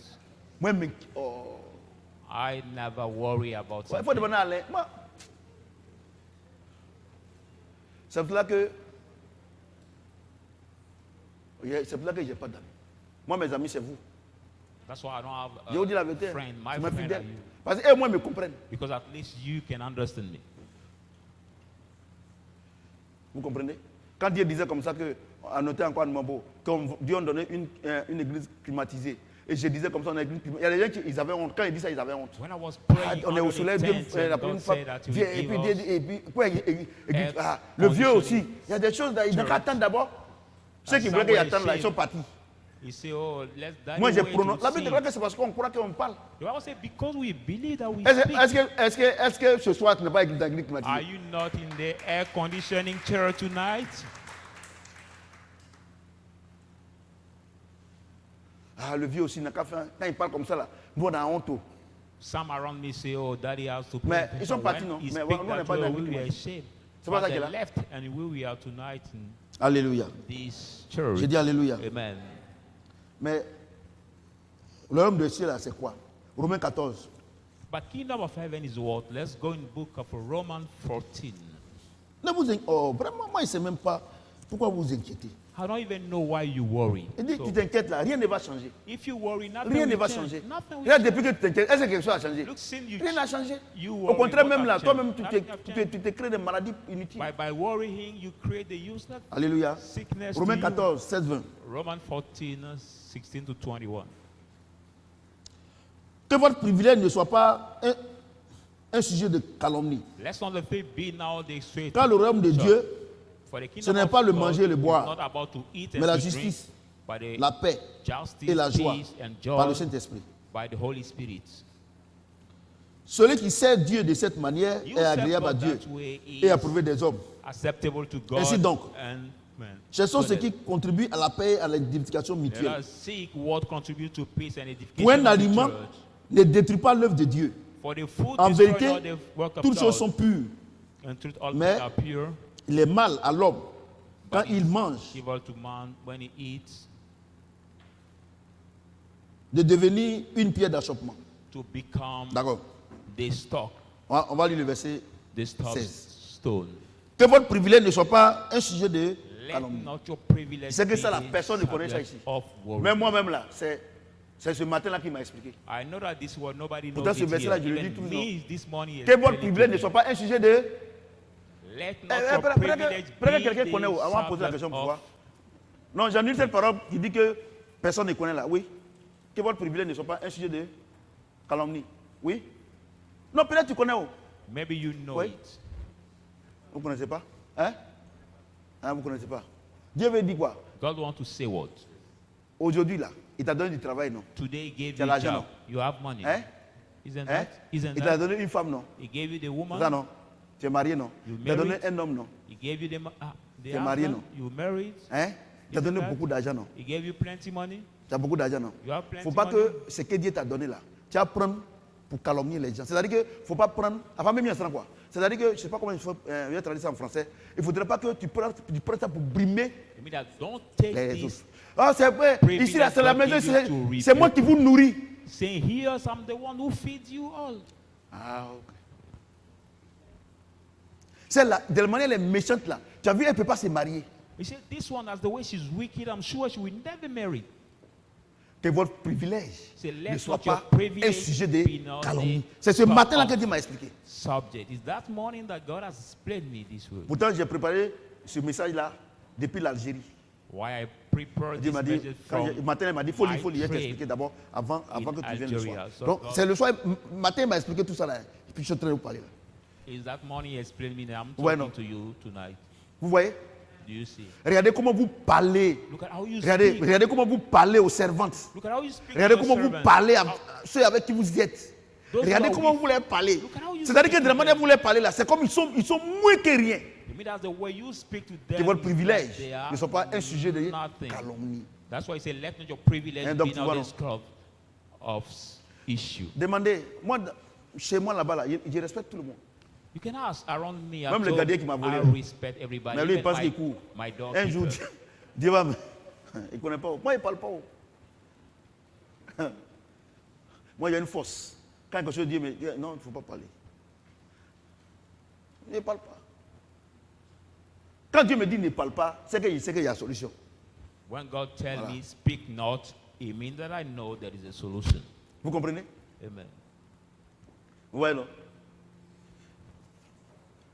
Moi, mais, oh. I never worry about Il faut something. demander à Alain. Moi, c'est pour là que. C'est pour là que je n'ai pas d'amis. Moi, mes amis, c'est vous. That's why I don't have Je vous dis la vérité. a friend. My C'est mes friend fidèles. are you. Parce qu'eux, moi, ils me comprennent. Because at least you can understand me. Vous comprenez? Quand Dieu disait comme ça que, à noter encore un moment, quand Dieu a donné une église climatisée, et je disais comme ça, on a une église climatisée. Il y a des gens qui avaient honte. Quand ils disent ça, ils avaient honte. When I was Ah, praying, on est au under soleil, the Dieu tent, la and première God fois. said that he Viens, will et give puis, us et puis, quoi, air le vieux conditioning. aussi. Il y a des choses, là, ils n'ont qu'à attendre d'abord. Ceux qui And voulaient qu'ils somewhere attendent là, ils say- sont partis. He said, oh, let's die. Moi, j'ai prononcé. La Bible dit que c'est parce qu'on croit qu'on parle. The Bible said, because we believe that we Est-ce speak. est-ce que ce soir, tu n'as pas église Are climatisée? you not in the air conditioning chair tonight? Ah, le vieux aussi n'a qu'à faire. Quand il parle comme ça, là, nous, on a honte. Some around me say, oh, daddy has to put Mais attention. ils sont partis, When non? he Mais speak nous, on n'est that pas way, dans we l'église. are ashamed. C'est pas ça But qu'il they a. left, and we are tonight in Alléluia. this church. J'ai dit Alléluia. Amen. Mais le royaume de ciel, là, c'est quoi? Romains 14. But kingdom of heaven is what? Let's go in book of Romans 14. Ne vous oh, vraiment, moi, je ne sais même pas pourquoi vous vous inquiétez. I don't even know why you worry. Il dit, So, tu t'inquiètes là, rien ne va changer. if you worry, nothing Rien ne will va change. changer. Nothing will Regarde, change. depuis que tu t'inquiètes, est-ce que quelque chose a changé? Look, since you Rien n'a changé. you Au worry, contraire, what même là, have toi-même, changed? tu Nothing have changed. te crées des maladies inutiles. By worrying, you create the useless Alléluia. sickness Romains to you. 14, 16, 20. Romans 14, 16 to 21. Que votre privilège ne soit pas un sujet de calomnie. Let's not let it be now the straight. Car le royaume de Dieu, For the ce kingdom n'est of pas le God manger et le is boire, not about to eat mais and la to justice, drink, but the la paix justice, et la joie peace, and par le joy Saint-Esprit. by the Holy Spirit. Celui qui sert Dieu de cette manière You est serve agréable à God Dieu that way et is approuvé des hommes. acceptable to God. Ainsi donc, and man. Cherchons So ce that qui contribue à la paix et à l'édification let mutuelle. us seek what contribute to peace and edification Pour un of the aliment church. ne détruit pas l'œuvre de Dieu. For the food En destroy vérité, not the work of toutes choses God. sont pures. And truth all mais- things are pure. Il est mal à l'homme quand But il it's mange evil to man when he eats de devenir une pierre d'achoppement. to become D'accord. the stock, On va lire le verset. the stock 16. stone. Que votre privilège ne soit pas un sujet de Let calomnie. not your privilege C'est que ça, be la the personne ne connaît ça subject ici. of worry. Même moi-même là, c'est ce matin-là qui m'a expliqué. I know that this word nobody knows Pourtant, ce it verset-là, here. je le Even dis tout le me this morning Que votre explained it privilège to ne me. soit pas un sujet de. Let not your privilege Peut-être que be quelqu'un connaît, the avant de poser la subject question pour of- voir. Non, j'en ai cette parole qui dit que personne ne connaît là. Oui. Que votre privilège ne soit pas un sujet de calomnie. Oui. Non, peut-être tu connais. Maybe you know Oui. it. Vous ne connaissez pas? Hein? Hein, vous ne connaissez pas? Dieu veut dire quoi? God wants to say what? Aujourd'hui, là, il t'a donné du travail, non? Today he gave Tu as you a l'argent, job. You have money. Hein? Isn't Hein? that? Isn't Il t'a that? donné une femme, non? He gave you the C'est woman. ça, non? Tu es marié, non? You Il t'a donné married. un homme, non? He gave you the, the Tu es marié, husband. non? You married. Hein? Il t'a Isn't donné that? beaucoup d'argent, non? He gave you plenty money. Tu as beaucoup d'argent, non? You have Il ne plenty faut pas money. que ce que Dieu t'a donné là, tu vas prendre pour calomnier les gens. C'est-à-dire qu'il ne faut pas prendre. Avant même, il y a quoi? C'est-à-dire que, je ne sais pas comment je vais traduire ça en français. Il ne faudrait pas que tu prennes ça pour brimer It means that don't take les this autres. Ah, c'est vrai. Ici, là, c'est la maison. C'est moi qui vous nourris. saying, here I'm the one who feeds you all. Ah, ok. Celle-là, de la manière elle est méchante là, tu as vu, elle ne peut pas se marier. You see, this one, as the way she's wicked, I'm sure she will never marry. Que votre privilège C'est ne let soit not your pas un privilege sujet be de not calomnie. a C'est ce talk matin-là que of Dieu m'a expliqué. subject. It's that morning that God has explained me this way. Pourtant, j'ai préparé ce message-là depuis l'Algérie. Why I prepared Dieu this m'a dit, message quand from le matin, il m'a dit, il faut lire, je vais trip t'expliquer d'abord avant que tu viennes le soir. Algeria. So Donc, God- c'est le soir, matin, il m'a expliqué tout ça là. Et puis, je suis en train de vous parler là. Is that morning he explained me that I'm Ouais, talking non. to you tonight. Vous voyez? Do you see? Regardez comment vous parlez. Look at how you Regardez, speak. regardez comment vous parlez aux servantes. Look at how you speak Regardez to comment your vous servants. parlez à ceux avec qui vous êtes. Those Regardez who are comment weak. vous leur parlez. Look at how you C'est-à-dire que speak de la to manière them. dont vous leur parlez là, c'est comme ils sont moins que rien. You mean that's the way you speak to them. Que votre is that privilège they are ne soit pas un sujet de nothing. calomnie. That's why he said, let not your privilege And donc, be tu not vois, the non? scope of issue. Demandez, moi, chez moi là-bas, là, je respecte tout le monde. You can ask around me. Même le gardien qui m'a volé. I respect everybody. Mais lui, il Even pense qu'il court. my dog Un jour, keeper. Dieu va me. Il ne connaît pas. Moi, il ne parle pas. Moi, il y a une force. Quand quelque chose dit, mais non, il ne faut pas parler. Il ne parle pas. Quand Dieu me dit ne parle pas, c'est qu'il sait qu'il y a solution. When God tell Voilà. me speak not, it means that I know there is a solution. Vous comprenez? Amen. Ouais, non?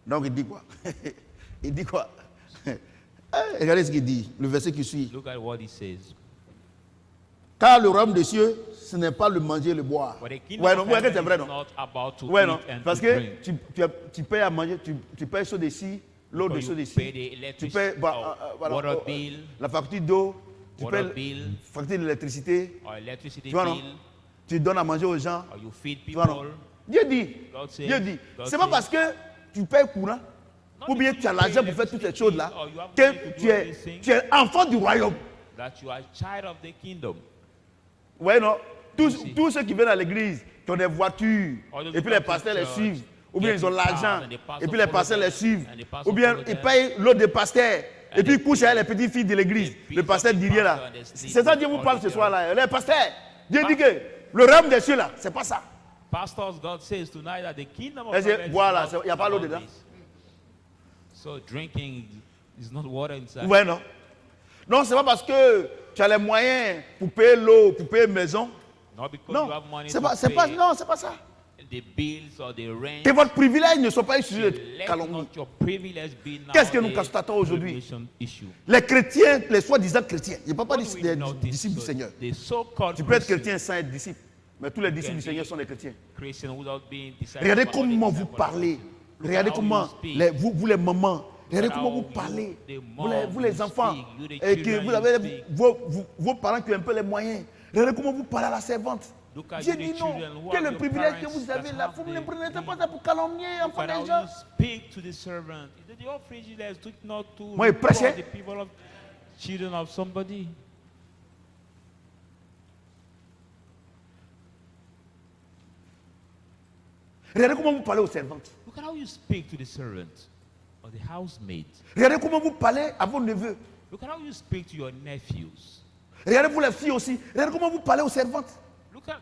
Donc, il dit quoi? Il dit quoi? Regardez ce qu'il dit, le verset qui suit. Look at what he says. Car le royaume des cieux, ce n'est pas le manger et le boire. For the kingdom Ouais, non, of ouais, que heaven c'est vrai, is non? not about to Ouais, eat non? and Parce to que drink. tu payes à manger, tu payes ceux d'ici, l'eau de Because ceux you d'ici. pay the Tu electricity, payes water bill, la facture d'eau, tu water payes bill, la facture d'électricité, or electricity tu vois, non? bill, Tu donnes à manger aux gens. or you feed Tu vois, non? people. Dieu dit, God says, Dieu dit, God c'est pas says, parce que tu payes courant Not ou bien because tu as you l'argent pay pour faire toutes ces electricity choses-là or you have money to que do tu all es, these things, tu es enfant du royaume. that you are a child of the kingdom. Ouais, non? Tous Merci. ceux qui viennent à l'église, qui ont des voitures, All those et puis who les come to pasteurs les church, suivent, ou bien get ils ont in l'argent, cars and the et pastor puis les follow pasteurs them, les suivent, and the pastor ou bien follow ils them. payent l'autre des pasteurs, et And puis ils they couchent pay avec les petites filles de l'église. the Le fees of pasteur the dit rien là. pastor and they sleep C'est ça with Dieu vous all parle the ce soir là. girls. Les pasteurs, Dieu dit que le royaume des cieux là, c'est pas ça. Pastors, God says tonight that the kingdom of Et c'est- heaven is voilà, not c'est- il y a pas l'eau about dedans. this. So drinking is not water inside. Ouais, non? Non, c'est pas parce que tu as les moyens pour payer l'eau, pour payer maison. Not because you Non, have money c'est to pas, c'est pay pas, non, c'est pas ça. the bills or the rent. Que votre privilège ne soit pas un sujet de Let calomnie. not your privilege be now Qu'est-ce que nous a constatons aujourd'hui? tribulation issue. Les chrétiens, les soi-disant chrétiens, il n'y a pas What des do we des notice? disciples du So Seigneur. the so-called Tu peux être Christian- chrétien sans être disciple, mais tous les disciples can du Seigneur be sont des chrétiens. Christian without being disciple Regardez of all the comment vous disciples of parlez. God. Look Regardez at how comment, you speak. vous les mamans, regardez at comment how vous you, parlez. the Vous les mom, you enfants, speak, you the et que children, vous you avez speak. vos parents qui ont un peu les moyens. Regardez comment vous parlez à la servante. Look at Dieu you, the dit non, children who quel est have le your privilège que parents vous avez that là. have Vous ne the prenez thing. pas ça pour calomnier enfants But des how gens. you speak to the servant. The whole privilege took not to Moi, il prêche, reproach hein? the people of children of somebody. Regardez comment vous parlez aux servantes. Look at how you speak to the servant or the housemaid. Regardez comment vous parlez à vos neveux. Look at how you speak to your nephews. Regardez vous les filles aussi. Regardez comment vous parlez aux servantes. Look at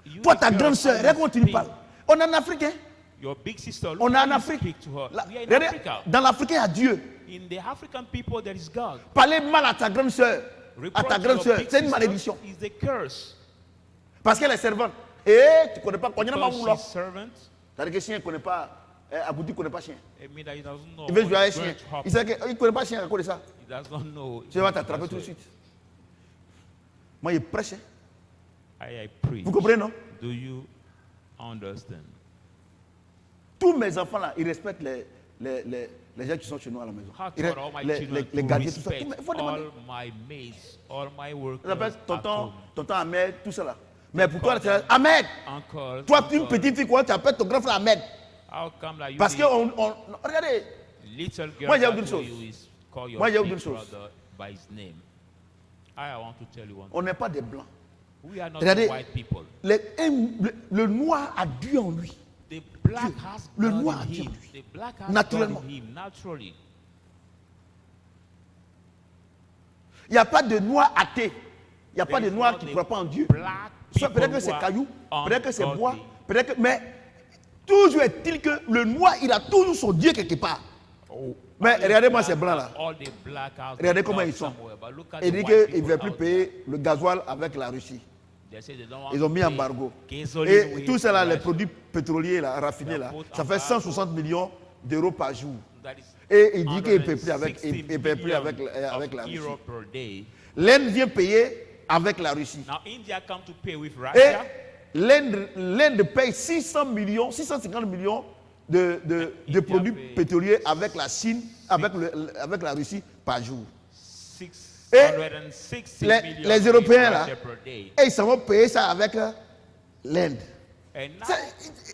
you. Toi, the ta girls, grande how soeur, you regarde comment tu lui speak. parles. On est en Afrique, hein? Your big sister. Look On est how en you Afrique. speak to her. Là, We are in regardez, Africa. dans l'Africain, il y a Dieu. In the African people, there is God. Parler mal à ta grande soeur, à Reproach ta grande your soeur, big c'est une sister malédiction. is the curse. Parce qu'elle est servante. Tu ne connais pas, Because she's servant, c'est-à-dire que chien ne connaît pas, Agouti ne connaît pas chien. it means that he doesn't know Il veut jouer what avec is chien. going to Il happen. ne connaît pas chien à cause de ça. He does not know. Tu vas t'attraper tout de suite. Moi, il prêche. Hein. I preach. Vous comprenez, non? Do you understand. Tous mes enfants là, ils respectent les gens qui sont chez nous à la maison. How Ils to all my les children gardiens, to tout ça. respect Il faut demander. all my mates, all my workers On appelle at tonton, home. tonton Ahmed, tout ça là. Mais pour toi, call them c'est Ahmed. Uncle, Toi, une uncle. petite fille, quoi, tu appelles ton grand frère Ahmed. How come that you Parce que, regardez, little girl Moi, j'ai that oublié une know chose. you is call your Moi, j'ai oublié big une chose. brother by his name. I want to tell you one on n'est pas des blancs. thing. We are not Regardez, white people. le noir a Dieu en lui. The black has Le blood noir in a Dieu him. en lui. The black has Naturellement. blood in him, naturally. Il n'y a pas de noir athée. Il n'y a pas There de is noir not qui ne a croit pas en Dieu. black Soit peut-être que people c'est who are caillou, peut-être que c'est bois, ungodly. peut-être que. Mais toujours est-il que le noir, il a toujours son Dieu quelque part. Oh, Mais all the regardez-moi black ces blancs là. have all the black has Regardez the comment blood ils sont. somewhere, but look at Il the dit white qu'il ne people veut plus out payer le gasoil avec la Russie. there. They say they don't want Ils ont to mis pay embargo. gasoline Et with tout ça là, les Russia. produits pétroliers là, raffinés là, ça fait 160 millions d'euros par jour. That is Et il dit qu'il ne peut plus avec, 160 il peut plus avec, million avec la of Russie. euro per day. L'Inde vient payer avec la Russie. Now India come to pay with Et Russia. l'Inde paye 650 millions de produits pétroliers avec la Chine, avec la Russie par jour. 660 million Les Européens là, Russia per day. et ils s'en vont payer ça avec l'Inde. And now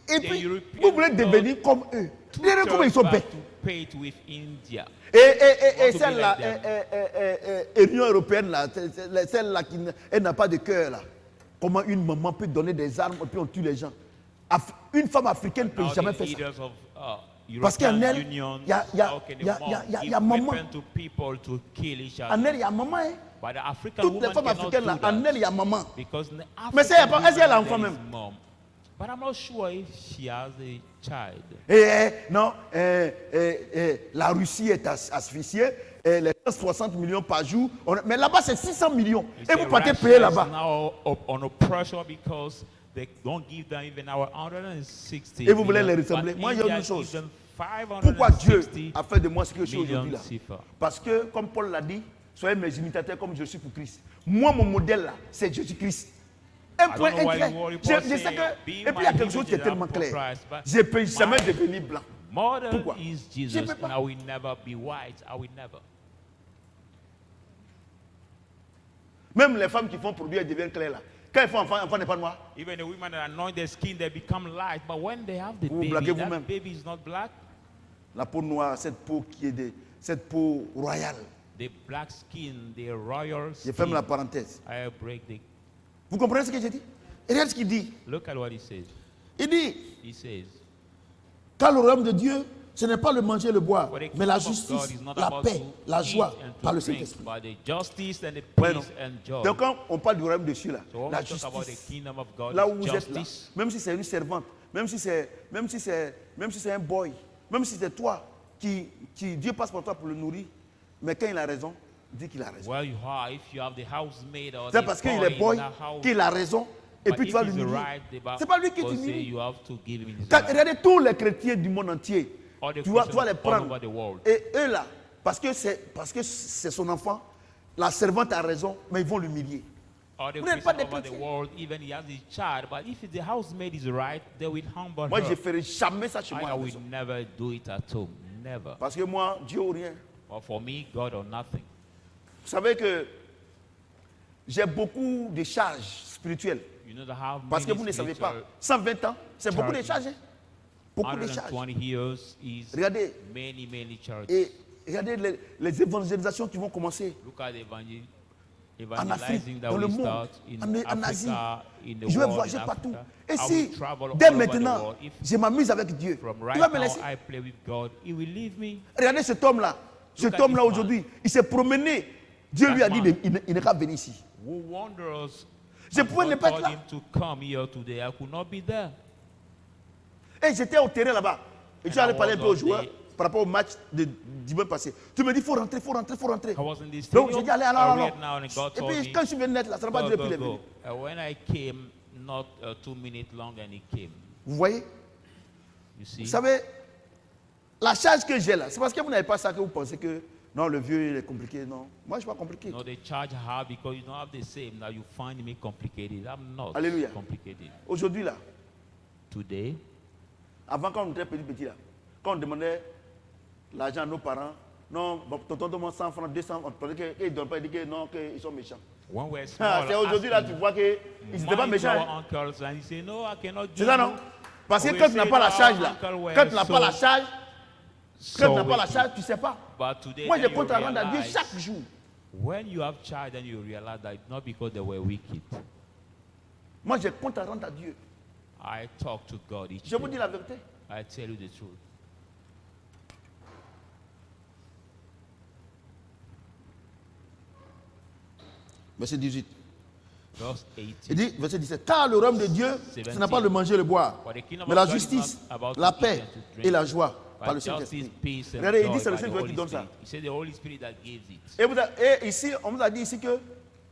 Et the puis, Europeans vous voulez go devenir comme eux. Regardez comment ils sont back bêtes. to pay it with India. Et to be celle-là, like Union européenne, là, celle-là qui elle n'a pas de cœur, là. Comment une maman peut donner des armes et puis on tue les gens? Une femme africaine ne peut Now jamais the faire ça. leaders of Parce qu'en European elle, Union, il y a how can a y a- mom y a- y a- give y a maman. weapon to people to kill each other? En elle, il y a maman. Hein. But the African Toutes les woman femmes cannot africaines, là, do en that. elle, il y a maman. Because the Mais c'est- African est-ce qu'elle a woman, enfant there même? is mom. But I'm not sure if she has a child. Non, la Russie est asphyxiée. Les 60 millions par jour. Mais là-bas, c'est 600 millions. He Et said vous partez Russia payer is là-bas. now on a pressure because they don't give them even our 160 Et vous voulez million, les ressembler. but Moi, il y a India une chose. gives them Pourquoi Dieu 560 a fait de moi ce que je suis million aujourd'hui là? CFA. Parce que, comme Paul l'a dit, soyez mes imitateurs comme je suis pour Christ. Moi, mon modèle là, c'est Jésus-Christ. Un I point, don't know un why trait. you worry Je about sais saying, que. be Et puis il y a my quelque chose qui est image tellement for clair. Christ, but Je ne peux jamais my devenir blanc. Model Pourquoi? is Je Jesus, peux pas. and I will never be white. I will never. Même les femmes qui font produire, elles deviennent claires là. Quand elles font enfant n'est pas noir. Even the women that anoint their skin, they become light. But when they have the Vous baby, blaguez that vous-même. baby is not black. La peau noire, cette peau qui est cette peau royale. The black skin, the royal Je ferme skin. la parenthèse. I break the. Vous comprenez ce que j'ai dit? Et regarde ce qu'il dit. Look at what he says. Il dit, He says, car le royaume de Dieu, ce n'est pas le manger et le boire, "For the mais la kingdom of God justice, is not la about paix, to la eat joie and to par le drink, Saint-Esprit. but the justice and the Ouais, non. peace and joy." Donc quand on parle du royaume de Dieu là, So when la we talk about the justice, kingdom of God, là où it's vous êtes là, justice. même si c'est une servante, même si c'est un boy, même si c'est toi qui Dieu passe par toi pour le nourrir, mais quand il a raison, dis qu'il a raison. Well, you are, if you have the housemaid or C'est the parce qu'il boy est boy in the house, qu'il a raison, et but puis tu if vas he's lui nourrir. right, the Bible C'est pas lui qui say t'humilie. you have to give him his Quand- right. Regardez tous les chrétiens du monde entier, All the tu vas Christians les all prendre. over the world. Et eux là, parce que c'est son enfant, la servante a raison, mais ils vont l'humilier. All the Vous n'êtes pas Christians des over the chrétiens. world, even he has his child, but if the housemaid is right, they will humble Moi, je ne her. ferai jamais ça chez moi. à I la will maison. never do it at home. Never. Parce que moi, Dieu ou rien. But for me, God or nothing. Vous savez que j'ai beaucoup de charges spirituelles. You know, to have Parce que many vous ne savez pas. spiritual 120 ans, c'est beaucoup de charges. charges. Hein. Beaucoup de charges. 120 years is Regardez, many charges. et regardez les évangélisations qui vont commencer Look at the en Afrique, evangelizing that dans le will monde, start in en Asie. Africa, in the Je vais world, voyager in partout. Africa. Et I si, will travel dès all over the maintenant, world. If je m'amuse avec Dieu, from il right va me now laisser. I play with God, He will leave me. Regardez cet homme-là. Cet Look at homme-là this man. aujourd'hui, il s'est promené. Dieu lui a That dit, man. il n'est qu'à venir ici. Who wonders? Je and pouvais ne God pas être told là. him to come here today. I could not be there. Et j'étais au terrain là-bas. Et tu And allais I parler un was peu aux on joueurs the- par rapport au match de dimanche passé. Tu me dis, il faut rentrer, il faut rentrer, il faut rentrer. I was in the Donc stadium. j'ai dit, allez, I allez, read now and God Et told puis me, quand je suis venu net là, ça n'a pas duré plus go, les go, minutes. go. When I came, not 2 minutes long, and He came. Vous voyez? You see? Vous savez, la charge que j'ai là, c'est parce que vous n'avez pas ça que vous pensez que non, le vieux il est compliqué. Non, moi je ne suis pas compliqué. No, the charge I have because you don't have the same. Now you find me complicated. I'm not Alléluia. complicated. Aujourd'hui là, Today, Avant, quand on était petit là, quand on demandait l'argent à nos parents, non, bon, tonton demande 100 francs, 200, on pensait qu'ils ne donnent pas, ils disent que non, qu'ils sont méchants. when we're Ah, small, c'est aujourd'hui là, tu vois qu'ils n'étaient pas money to méchants. our Hein. uncles, and he say, no, I cannot C'est give ça, non? you. Parce que We quand tu n'as say pas la our charge là, uncle were quand tu n'as pas la so- charge, so quand tu n'as pas la wicked. charge, tu ne sais pas. But today, Moi, then je you compte à rendre à Dieu realize, chaque jour. when you have child, then you realize that it's not because they were wicked. Moi, je compte à rendre à Dieu. I talk to God each Je vous day. dis la vérité. I tell you the truth. Verset 18. Verse Il 18. dit, verset 17, car le royaume de Dieu, ce n'est pas le manger et le boire, For the kingdom mais of la God is justice, not about la to paix eat and to drink, et la joie par le but justice, Saint-Esprit. peace, and Regardez, il dit, joy c'est le by the Saint-Esprit qui Holy donne ça. Spirit. He said the Holy Spirit that gives it. Et ici, on nous a dit ici que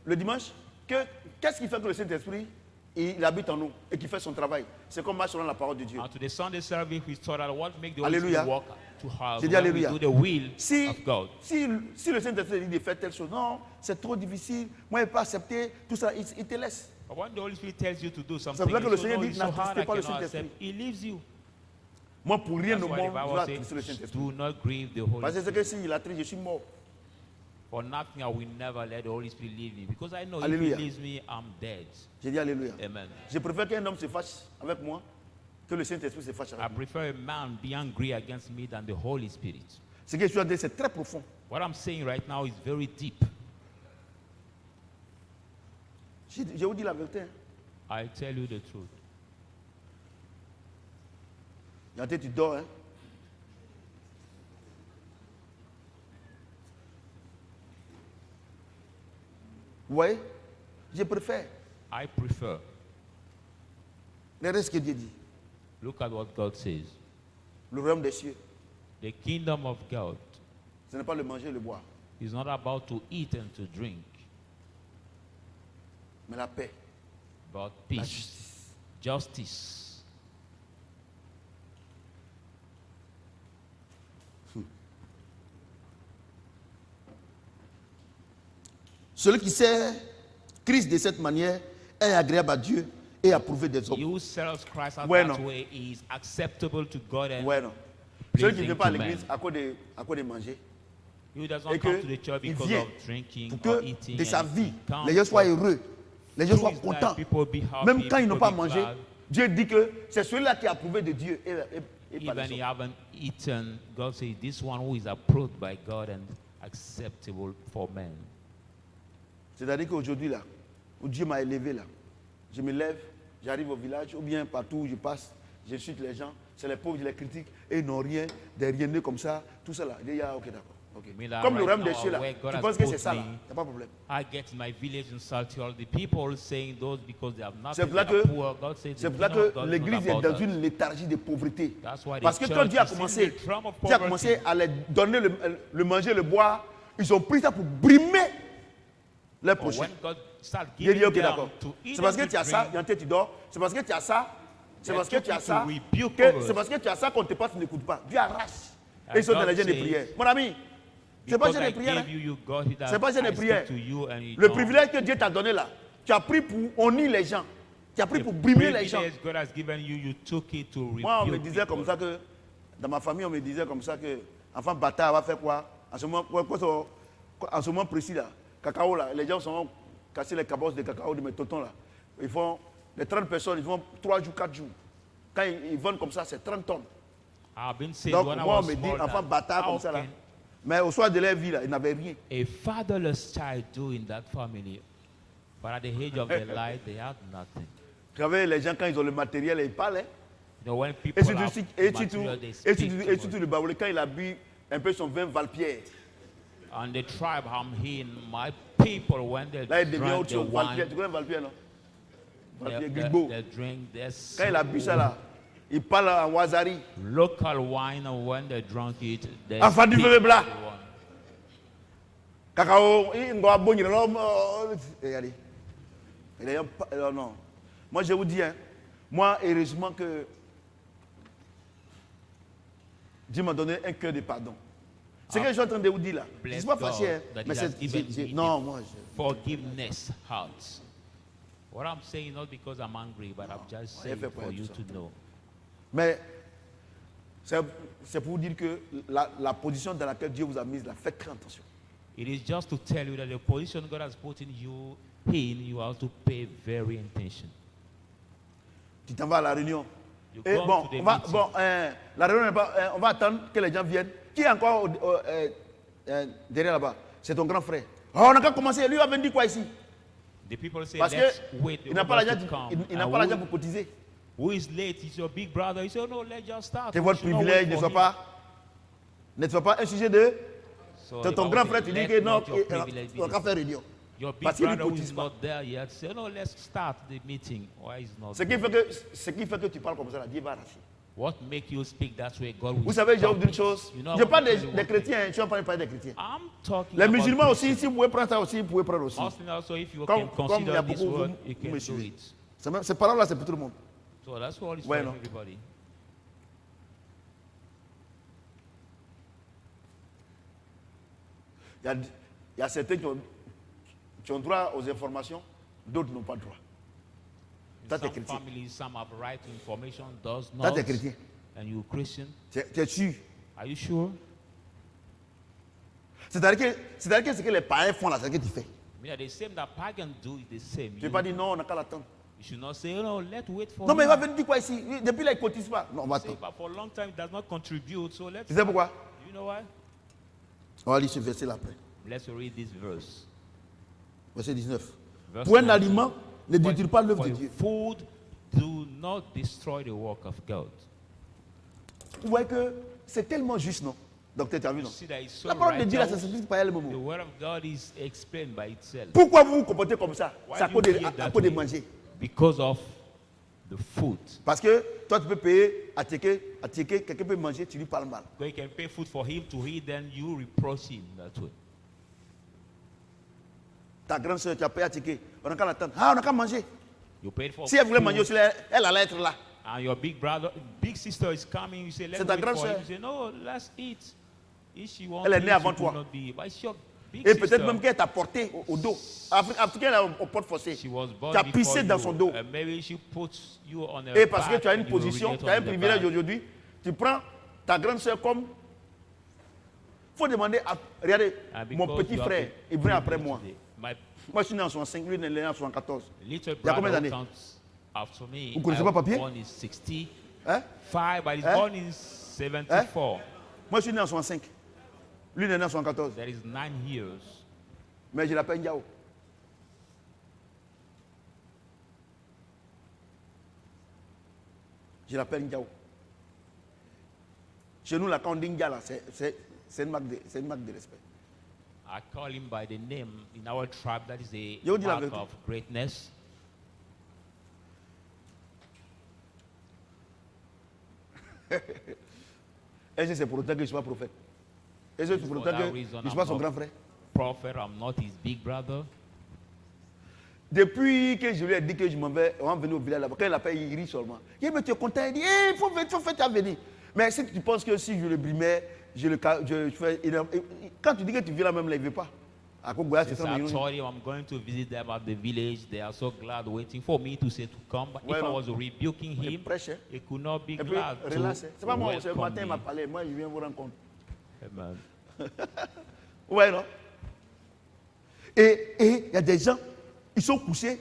le dimanche, qu'est-ce qui fait que le Saint-Esprit, il habite en nous et qui fait son travail? C'est qu'on marche selon la parole de Dieu. And to the Sunday service, we thought that what make the Holy Alléluia. Spirit work to us J'ai dit when we alléluia. do the will Si, of God. si le Saint-Esprit dit de faire telle chose, non, c'est trop difficile, moi je ne peux pas accepter, tout ça, il te laisse. But when the Holy Spirit tells you to do something, pour ça que le so, Seigneur no, dit, it's so hard, n'attristez I pas le cannot Saint-Esprit. accept. He leaves you. Moi, pour rien That's au why monde, the je Bible vais says, attrister le Saint-Esprit. do not grieve the Holy Parce que Spirit. c'est que s'il attriste, je suis mort. For nothing, I will never let the Holy Spirit leave me. Because I know Alléluia. if He leaves me, I'm dead. J'ai dit Alléluia. Amen. Je préfère qu'un homme se fâche avec moi que le Saint-Esprit se fâche I avec moi. prefer a man be angry against me than the Holy Spirit. Ce que je suis en train de dire, c'est très profond. What I'm saying right now is very deep. Je vous dis la vérité. Hein. I tell you the truth. Et en tête, tu dors. Hein. Vous voyez? Je préfère. I prefer. Regardez ce que Dieu dit. Look at what God says. Le royaume des cieux, The kingdom of God ce n'est pas le manger et le boire, is not about to eat and to drink, mais la paix, but la peace, justice. justice. Celui qui sert Christ de cette manière est agréable à Dieu et approuvé des He hommes. who serves Christ out Ouais, that non. way is acceptable to God and Ouais, non. Celui qui ne pleasing vient pas à to l'église man. à cause de manger. He who does Et not come que to the church il because vient of drinking pour or que eating. de sa and vie, he comes les gens soient for heureux, les gens soient truth that contents. people be happy, Même quand ils n'ont people pas be mangé, glad. Dieu dit que c'est celui-là qui est approuvé de Dieu et par Even les he hommes. haven't eaten, God says this one who is approved by God and acceptable for men. C'est-à-dire qu'aujourd'hui, là, où Dieu m'a élevé, là, je me lève, j'arrive au village, ou bien partout où je passe, j'insulte les gens, c'est les pauvres, je les critique, et ils n'ont rien, des riennés comme ça, tout ça là. Il dit, ah, ok, d'accord. ok. Mais là, Comme le right royaume des now, cieux, là, where God tu has penses que put c'est ça, là, me, il n'y a pas de problème. I get in my village in Saltiel, the people saying those because they have C'est nothing, pour là they are que, poor. God says c'est the pour là kingdom of que God is l'église not est about dans that. une léthargie de pauvreté. That's why the Parce que quand church Dieu a is in commencé, the drum of Dieu a poverty. commencé à les donner le manger, le boire, ils ont pris ça pour brimer les But prochains. when God start Il dit, giving ok, them d'accord. to eat C'est parce que and tu as to ça, drink, et en tête tu dors. C'est parce que tu as ça, c'est They parce que took tu as you to ça, rebuke que others. c'est parce que tu as ça qu'on te passe, tu n'écoutes pas. Dieu arrache. And Et ils sont dans God les jeûnes de says, prière. Mon ami, c'est pas because jeûne de I prière. gave Hein. you, you got it. C'est pas jeûne de I prière. speak to you and you Le don't. privilège que Dieu t'a donné là, tu as pris pour honner les gens. Tu as pris The pour brimer les gens. privilege God has given you, you took it to rebuke Moi, on me disait people. comme ça que, dans ma famille, on me disait comme ça que, enfant bâtard va faire quoi? En ce moment précis là, cacao là, les gens sont cassés les cabosses de cacao de mes tontons là. Ils font, les 30 personnes, ils font 3 jours, 4 jours. Quand ils vendent comme ça, c'est 30 tonnes. I've been saying Donc, when I moi, on was me dit, small enfant that bâtard how comme ça là. can Mais au soir de leur vie là, ils n'avaient rien. a fatherless child do in that family, but at the age of their life they had nothing. Vous savez, les gens, quand ils ont le matériel, ils parlent. Hein. You know, when Et people surtout, have et surtout, material, they et speak surtout, too et much. surtout le Baoulé, quand il a bu un peu son vin Valpierre, And the tribe I'm in, my people, when they là, il devient drank autre the chose. Valpierre, wine, tu connais Valpierre, non? Valpierre, they Grigbo. drink Quand il a bu ça là, il parle en Wazari. local wine, and when they drank it, they Enfant du speak feu blanc. to one. Cacao, il doit bonir. Regardez. Non. Moi, je vous dis, hein, moi, heureusement que Dieu m'a donné un cœur de pardon. Ce que je suis en train de vous dire là, je ne suis pas Bless fâché, hein, God that mais He has given me non, the moi, forgiveness heart. What I'm saying not because I'm angry, but I'm just saying fait pour for être you ça. to know. Mais c'est pour vous dire que la position dans laquelle Dieu vous a mise, là, faites très attention. It is just to tell you that the position God has put in, you have to pay very attention. Tu t'en vas à la réunion. You Et go bon, to the on va, meeting. bon la réunion n'est pas, on va attendre que les gens viennent. Qui est encore derrière là-bas? C'est ton grand frère. Oh, on n'a qu'à commencer. Lui, il va venir dire quoi ici? The people say, Parce let's wait. qu'il n'a pas l'argent il n'a And pas l'argent pour cotiser. who is late? Is your big brother. You say, oh, no, let's just start. C'est We votre should not privilège, wait ne for soit him. pas un sujet de So ton the Bible grand says, frère. Tu dis let que non, not your privilege be on va faire réunion. Your big Parce qu'il ne brother who cotise is pas. not there yet, say, no, let's start the meeting. Why is not Ce qui there? fait que tu parles comme ça, là, Dieu va arracher. What make you speak that way? God will Vous savez, je vais vous stop dire une it. chose. You know Je what parle I'm des telling you? chrétiens, je ne suis pas parler des chrétiens. I'm talking Les about musulmans aussi, Christians. si vous pouvez prendre ça aussi, vous pouvez prendre aussi. Muslims also, if you Comme can il y a consider this beaucoup, word, vous you me can do suivez. it. Ces paroles-là, c'est pour tout le monde. So that's what it's Ouais, for non. everybody. Il y a certains qui ont droit aux informations, d'autres n'ont pas droit. Toi, tu es Some chrétien. families, some have right to information, does Toi, not. tu es chrétien. And you Christian? Tu es sûr. Are you sure? C'est-à-dire que ce que les païens font là, c'est ce que tu fais. I mean, the same that pagan do is the same. Tu ne peux pas dire non, on n'a qu'à l'attendre. You should not say, oh no, let's wait for Non, mais il va him. venir dire quoi ici? Depuis là, il ne cotise pas. Non, on va Say, attendre. but for a long time, it does not contribute. So let's. Tu sais pourquoi? You know why? On va lire ce verset là après. Let's read this verse. Verset 19. Verse Pour un 19. aliment, ne détruis pas l'œuvre For de Dieu. food, do not destroy the work of God. Vous voyez que c'est tellement juste, non? Docteur, tu as vu, You non? see that it's so La parole de Dieu là, ça righteous. s'explique par elle The même. word of God is explained by itself. Pourquoi vous vous comportez comme ça? Why C'est à do cause you de, behave à that cause de way? manger. Because of the food. Parce que toi, tu peux payer à ticket, quelqu'un peut manger, tu lui parles mal. So you can pay food for him to eat, then you reproach him that way. Ta grande soeur, tu as payé à ticket. On n'a qu'à l'attendre. Ah, on n'a qu'à manger. You paid for Si elle voulait food, manger aussi, elle allait être là. and your big sister is coming. You say, let's C'est ta wait grande for him. sœur. You say, no, let's eat. If she wants Elle est to née eat, avant she toi. will not be. But it's your big Et sister. peut-être même qu'elle t'a porté au dos. Africaine, au porte forcé. She was born Tu as before pissé dans you. son dos. Maybe she puts you on her Et parce que back tu as une and you will position, relate tu as un on the privilège back. aujourd'hui, tu prends ta grande soeur comme. Il faut demander à. Regardez, And mon because petit you have frère, the il vient après privilege moi. today. My Moi, je suis né en 65, lui, il est né en 74. little Il y a combien brother d'années? comes after me. Vous connaissez I pas was papier? born in 65, Hein? but he's Hein? born in 74. Moi, je suis né en 65. Lui, il est né en 74. That is 9 years. Mais je l'appelle Ndiao. Je l'appelle Ndiao. Chez nous, là, quand on dit Ndia, là, c'est une marque de respect. I call him by the name in our tribe. That is a Je vous dis la mark vérité. of greatness. Est-ce que c'est pour autant que je suis pas prophète? Est-ce que c'est pour autant que je ne suis pas son grand frère? Prophet, I'm not his big brother. Depuis que je lui ai dit que je m'en vais, on va venir au village là-bas. Quand il appelle, il rit seulement. Il dit, mais tu es content? Il dit, il faut faire ta venir. Mais si tu penses que si je le brimais, je fais. Quand tu dis que tu viens là même, là, il ne veut pas. À quoi Goya, c'est Since ça, I mais told him I'm going to visit them at the village, they are so glad waiting for me to say to come. But Ouais, if I non. was rebuking il him, prêche. Hein. he could not be Et puis, glad relax. to C'est pas moi, ce welcome matin, il m'a me. parlé. Moi, je viens vous rencontrer. Amen. Ouais, non? Et il y a des gens, ils sont couchés,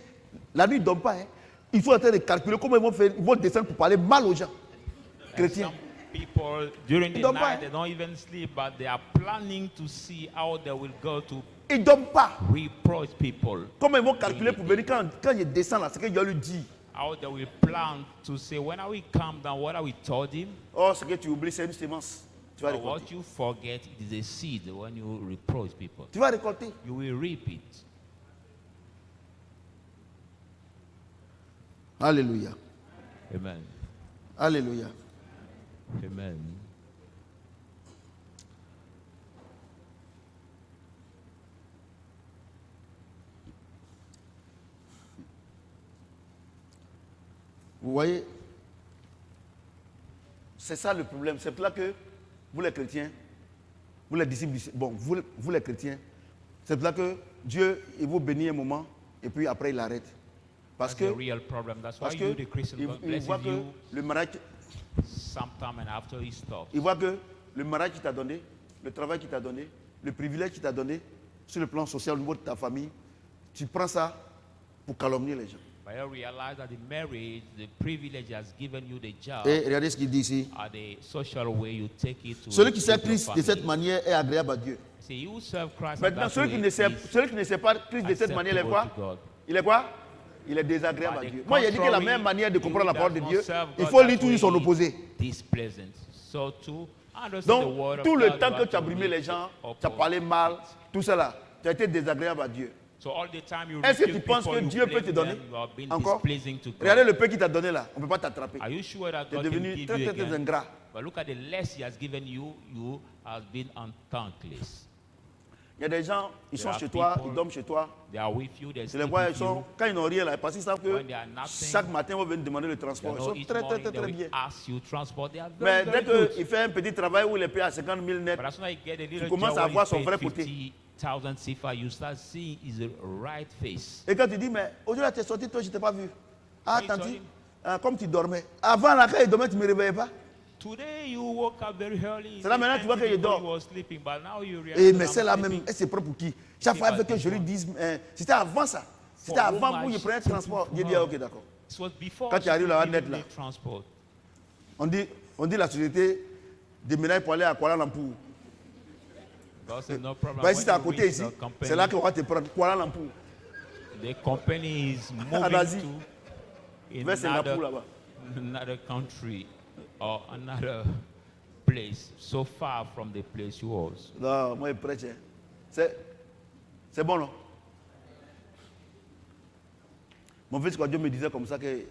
la nuit, ils ne dorment pas. Hein. Ils sont en train de calculer comment ils vont faire, ils vont descendre pour parler mal aux gens. And Chrétiens. some people during the don't buy. night they don't even sleep, but they are planning to see how they will go to Ils ne dorment pas. reproach people. Comment ils vont calculer pour venir quand je descends là, c'est que je lui dis. How they will plan to say when we come down, what are we told him? Oh, ce que tu oublies, c'est une sémence. Tu vas But what récolter. you forget it is a seed when you reproach people. Tu vas récolter. You will reap it. Alléluia. Amen. Alléluia. Amen. Vous voyez, c'est ça le problème. C'est pour là que vous les chrétiens, vous les disciples, bon, vous les chrétiens, c'est pour là que Dieu, il vous bénit un moment et puis après il arrête. Parce That's que, the real problem. That's why parce que you, the Christian, God il blesses voit que you. le mariage, sometime and after he stops. Il voit que le mariage qu'il t'a donné, le travail qu'il t'a donné, le privilège qu'il t'a donné, sur le plan social au niveau de ta famille, tu prends ça pour calomnier les gens. But you realize that the marriage, the privilege he has given you, the job, Et regardez ce qu'il dit ici. are the social way you take it to Celui qui sert your Christ de family. cette manière est agréable à Dieu. See, you serve Christ Maintenant, and that celui way qui ne sert, is celui qui ne sert pas Christ de cette manière, il est quoi? acceptable to God. Il est quoi? Il est désagréable à By the Dieu. Moi, j'ai dit que la contrary, meilleure manière de comprendre la he parole de does Dieu, not serve il God faut that lire toujours way, son opposé. displeasant. So to understand the word Donc, of tout le God, temps you que have tu as to brimé read les gens, the tu as parlé opposite. mal, tout cela, tu as été désagréable à Dieu. So all the time you Est-ce que tu rebuke penses people, que you Dieu peut blame te donner them, you are being encore? displeasing to God. Regardez le peu qu'il t'a donné là, on ne peut pas t'attraper. Are you sure that Tu es God can devenu give très, you très, très again? ingrat. But look at the less he has given you, you have been unthankless. Il y a des gens, ils There sont are chez toi, people- ils dorment chez toi. They are with you, they Tu les sleep vois, ils with sont, you. quand ils n'ont rien là, parce qu'ils savent que When they are nothing, chaque matin, on va venir demander le They transport. Ils know sont each très, très, morning très, they très will bien. ask you transport. They are Mais very, dès very good. qu'il fait un petit travail où il est payé à 50 000 net, But as soon as you get a little commences job à where voir he's son paid vrai côté. 50,000 CFA, you start seeing his right face. et quand tu dis, mais aujourd'hui, tu es sorti, toi, je ne t'ai pas vu. Ah, Oui, tanti, sorry. comme tu dormais. Avant, là, quand il dormait, tu ne me réveillais pas. Today you woke up very early. C'est là maintenant tu vois qu'il dort. You were sleeping, but now you realize Et mais that c'est I'm là sleeping. même, et c'est propre pour qui? Chaque fois Because que je lui dise, c'était avant ça. C'était For avant whom où I il prenait le should transport. take J'ai dit, her. ah, ok, d'accord. It was before Quand tu she arrives là, could net even là. make transport. On dit la société déménage pour aller à Kuala Lumpur. God said, no problem. Bah, si When c'est à you côté reach ici, the company, c'est là qu'on va te prendre Kuala Lumpur. the company is En moving Asie. to Vers Singapour là-bas. another country or another place, so far from the place you was. Non, moi, je prêche. Hein. C'est bon, non? Mon fils, quand Dieu me disait comme ça, que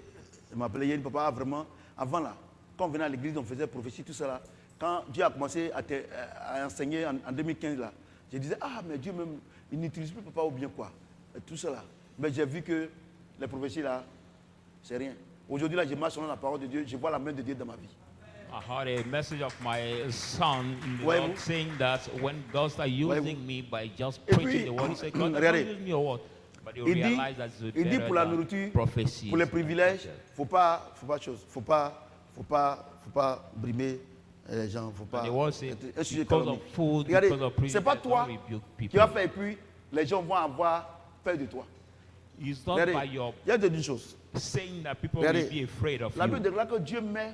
il m'appelait, il dit, papa, vraiment, avant là, quand on venait à l'église, on faisait prophétie, tout ça là. Quand Dieu a commencé à enseigner en 2015 là, je disais, ah, mais Dieu même, il n'utilise plus papa ou bien quoi. Et tout ça là. Mais j'ai vu que les prophéties là, c'est rien. Aujourd'hui là, je marche selon la parole de Dieu, je vois la main de Dieu dans ma vie. I heard a message of my son in the Voyez-vous? Lord saying that when God started using Voyez-vous? me by just Et preaching puis, the word, he said, God does not regardez. use me or what? But you Il dit, realize that it's il dit better pour la than nourriture, prophecies. pour les privilèges, faut pas brimer les gens, faut pas. And the word says, un sujet because calomnie. of food, Regardez, because of privilege, c'est pas don't toi rebuke qui people. vas faire et puis les gens vont avoir peur de toi. It's not Regardez, by your il y a deux choses. saying that people Regardez, will be afraid of La you. Bible déclare que Dieu met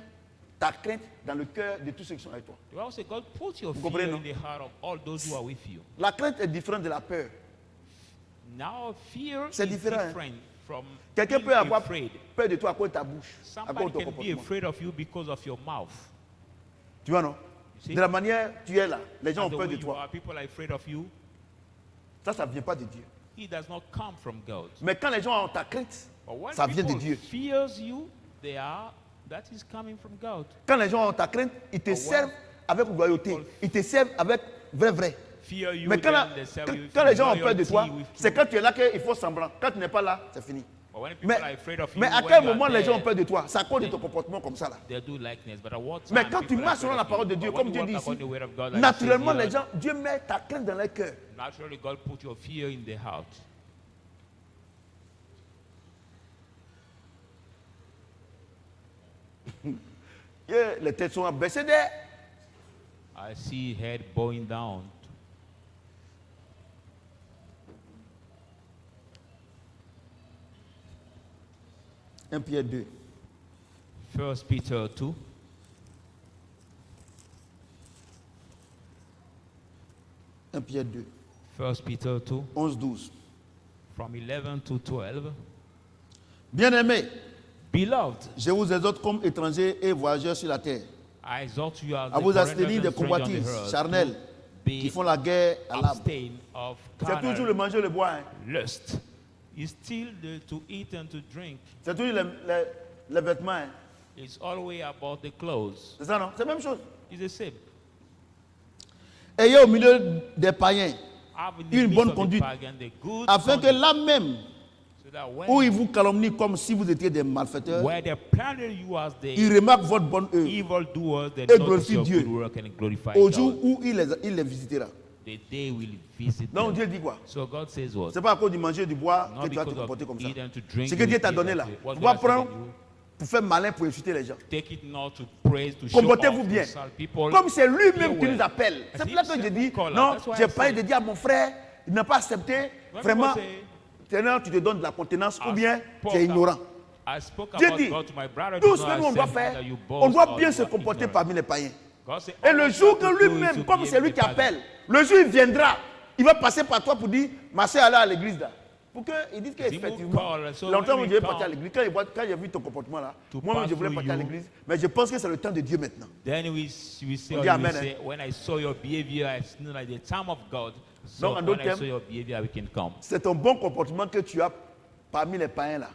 ta crainte dans le cœur de tous ceux qui sont avec toi. The Bible says, God put your Vous fear comprenez, in non? the heart of all those who are with you. La crainte est différente de la peur. Now fear C'est is différent, hein. different from Quelqu'un being peut avoir afraid. peur de toi à cause de ta bouche, à Somebody cause de ton can be comportement. afraid of you because of your mouth. Tu vois, non? see? De la manière tu es là, les gens And ont the peur way de you toi. are, people are afraid of you. Ça ne vient pas de Dieu. It does not come from God. Mais quand les gens ont ta crainte, But when ça vient de people Dieu. fears you, that is coming from God. Quand les gens ont ta crainte, ils te Oh, wow. servent avec loyauté. Ils te servent avec vrai. Fear you, Mais quand, then they serve you quand with les gens ont peur de loyalty, toi, with c'est truth. quand tu es là qu'il faut semblant. Quand tu n'es pas là, c'est fini. But when people Mais, are afraid of you, mais à when quel you are moment les gens ont there, peur de toi? C'est à cause de ton comportement comme ça là. they do likeness. But at what Mais time quand tu people are marches selon afraid la of parole de you? Dieu, But comme when Dieu you dit walk ici, according to the word of God, like it says naturellement here, les gens, Dieu met ta crainte dans leur cœur. naturally God put your fear in the heart. Et les têtes sont abaissées d'air. I see head bowing down. Un Pierre 2. 1 Peter 2. Un Pierre 2. 1 Peter 2, 11-12. from 11 to 12. Bien-aimés, Beloved, je vous exhorte comme étrangers et voyageurs sur la terre, I exhort you as à the vous foreigners abstenir and des strangers on the convoitises earth charnelles to qui be font la guerre à l'âme. abstain of C'est toujours le carnal manger, le boire. Hein. lust. It's still to eat and to drink. C'est toujours les vêtements. Hein. It's always about the clothes. C'est ça, non? C'est la même chose. It's the same. Ayez au milieu des païens, Have in the une midst bonne of the conduite, pagan the good afin que conduct, là même so that où ils when vous calomnient comme si vous étiez des malfaiteurs, where they planted you as the ils remarquent votre bonne œuvre evildoers, they Et notice glorifie your Dieu. good work and glorify au jour God. où il les visitera. The day will visit Donc them. Dieu dit quoi? So God says what? C'est pas à cause du manger et du boire Not que tu vas te because comporter of comme ça. eat and to drink. Ce que you Dieu t'a feel donné that là. way. What Tu God vas has prendre given you, pour faire malin, pour insulter les gens. Take it not to praise, to show off, Comportez-vous to bien. insult people. Comme c'est lui-même Be qui nous well. appelle. C'est pour ça que je dis, Call non, us. That's why j'ai I parlé say, de dire à mon frère, il n'a pas accepté. when Vraiment, people say, maintenant tu te donnes de la contenance ou bien spoke tu es ignorant. I spoke J'ai about dit, God to my brother. tout do ce not que nous on doit accept faire, that you on boast doit or bien you se are comporter ignorant. parmi les païens. God say, Et all le you jour have que to do is lui-même, to comme c'est behave lui the qui pattern. appelle, le jour il viendra, il va passer par toi pour dire, ma soeur allait à l'église là. Pour qu'il dise qu'effectivement, call, so longtemps when je we vais partir à come l'église. Quand j'ai vu ton comportement là, to moi-même je pass voulais through partir à you, l'église. Mais je pense que c'est le temps de Dieu maintenant. Then we say, On dit amen, say when I saw your behavior, I knew like the time of God. So Donc, en when d'autres I termes, saw your behavior, we can come. C'est un bon comportement que tu as parmi les païens là.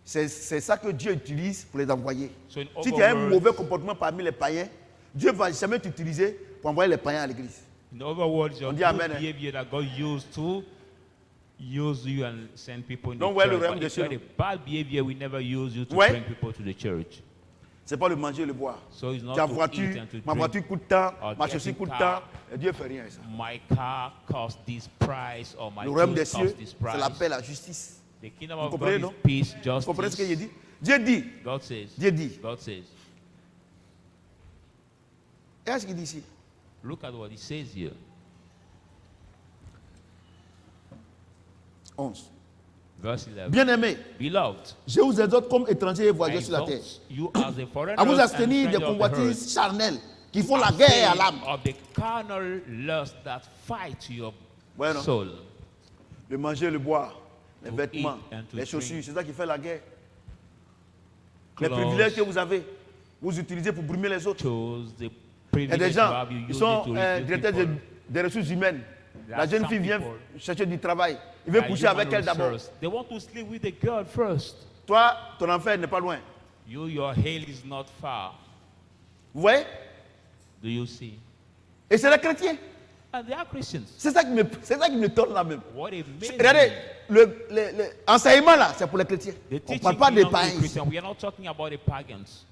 C'est ça que Dieu utilise pour les envoyer. So in Si other tu as un words- mauvais comportement parmi les païens, Dieu ne va jamais t'utiliser pour envoyer les païens à l'église. In other words, your On dit good amen, hein. behavior that God used to use you and send people in Donc, the ouais, le church. règne But des if you cieux. had a bad behavior, we never use you to Ouais. bring people to the church. C'est pas le manger et le boire. So it's not Ta to voiture, eat and to ma drink. voiture coûte tant, or ma getting chaussure coûte car. tant. Et Dieu ne fait rien avec ça. My car cost this price or my Le royaume des goods cieux, cost this c'est la price. paix, la justice. The kingdom Vous of comprenez, God non? is peace, Vous comprenez ce que justice. Dieu dit? God says. Dieu dit. God says. Qu'est-ce qu'il dit ici? Look at what he says here. 11. Verse 11. Bien-aimés, Beloved, je vous exhorte comme étrangers et I voyageurs sur la terre, exhort you as a foreigner à vous and abstenir des stranger of the earth, convoitises charnelles qui font la guerre à l'âme. of the carnal lust that fight your Bueno. soul. Le manger, le boire, les To vêtements, eat and to les chaussures, drink. c'est ça qui fait la guerre. Les Clothes. privilèges que vous avez, vous utilisez pour brimer les autres. Chose the Il y a privilege des you gens have, you qui use sont it to reduce directeurs people. des ressources humaines. There La are jeune some fille vient people chercher du travail. Il veut that coucher human avec elle d'abord. resource. They want to sleep with the girl first. Toi, ton enfer n'est pas loin. You, your hail is not far. Vous voyez? Do you see? Et c'est les chrétiens. And they are Christians. C'est ça qui me tourne là même. What it means. Regardez, l'enseignement là, c'est pour les chrétiens. The On ne teaching parle pas des belongs to the païens. Christians. We are not talking about the pagans.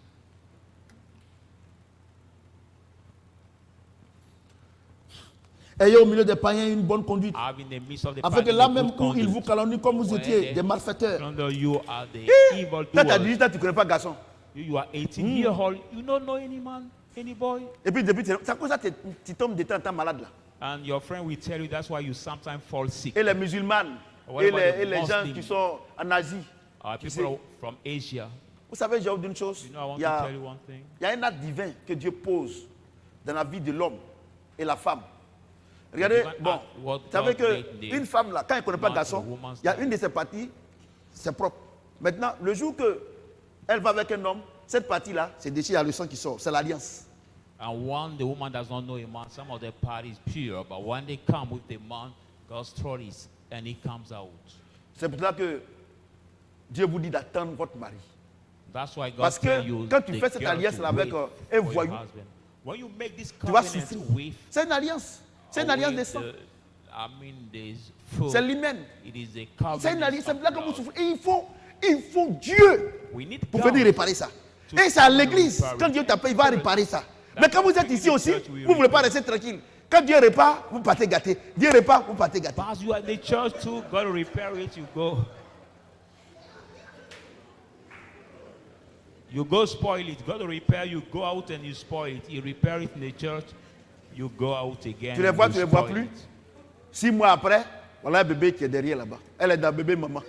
Ayez au milieu des païens une bonne conduite. Have in the midst of the Afin que pagans là a même good où ils conduct. vous calomnient comme vous Where étiez they des malfaiteurs. Under you are the evil Quand tu as doers. 18 ans, tu ne connais pas garçon. You are 18 years old. You don't know any man, any boy. Et puis depuis, c'est à cause de ça que tu tombes de temps en temps malade là. And your friend will tell you that's why you sometimes fall sick. Et les musulmanes, What et about the les gens Muslims? qui sont en Asie. People sais- from Asia. Vous savez, j'ai oublié une chose. You know, I want Il y to a, tell you one thing. il y a un acte divin que Dieu pose dans la vie de l'homme et la femme. Regardez, divine bon, act, what vous savez God made the qu'une femme là, quand elle ne connaît pas man garçon, and woman's il y a life. une de ses parties, c'est propre. Maintenant, le jour qu'elle va avec un homme, cette partie-là, c'est déchiré, il y a le sang qui sort, c'est l'alliance. And one, the woman does not know a man. Some of the parties pure, but when they come with the man, God's throat is, and he comes out. C'est pour ça que Dieu vous dit d'attendre votre mari. That's why God Parce que tell you quand tu the fais cette girl alliance to là avec wait un for your voyou, husband. When you make this tu vas covenant souffrir. with C'est une alliance. C'est une alliance with de sang. I mean, there's food. C'est l'hymen. It is a C'est une covenant. alliance. C'est of pour ça que vous blood. souffrez. Et il faut Dieu We need pour God venir réparer ça. to Et c'est à l'église. repair it. Quand Dieu t'appelle, il va réparer ça. That's Mais quand vous why êtes ici in the aussi, church we vous ne voulez pas repair. rester tranquille. Quand Dieu répare, vous partez gâté. Dieu répare, vous partez gâté. As you are in the church too, God will repair it. You go. You go spoil it. God will repair. You go out and you spoil it. He repair it in the church. You go out again. Tu les and vois, you tu les vois spoil plus. it. 6 mois après, voilà un bébé qui est derrière là-bas. Elle est dans bébé maman.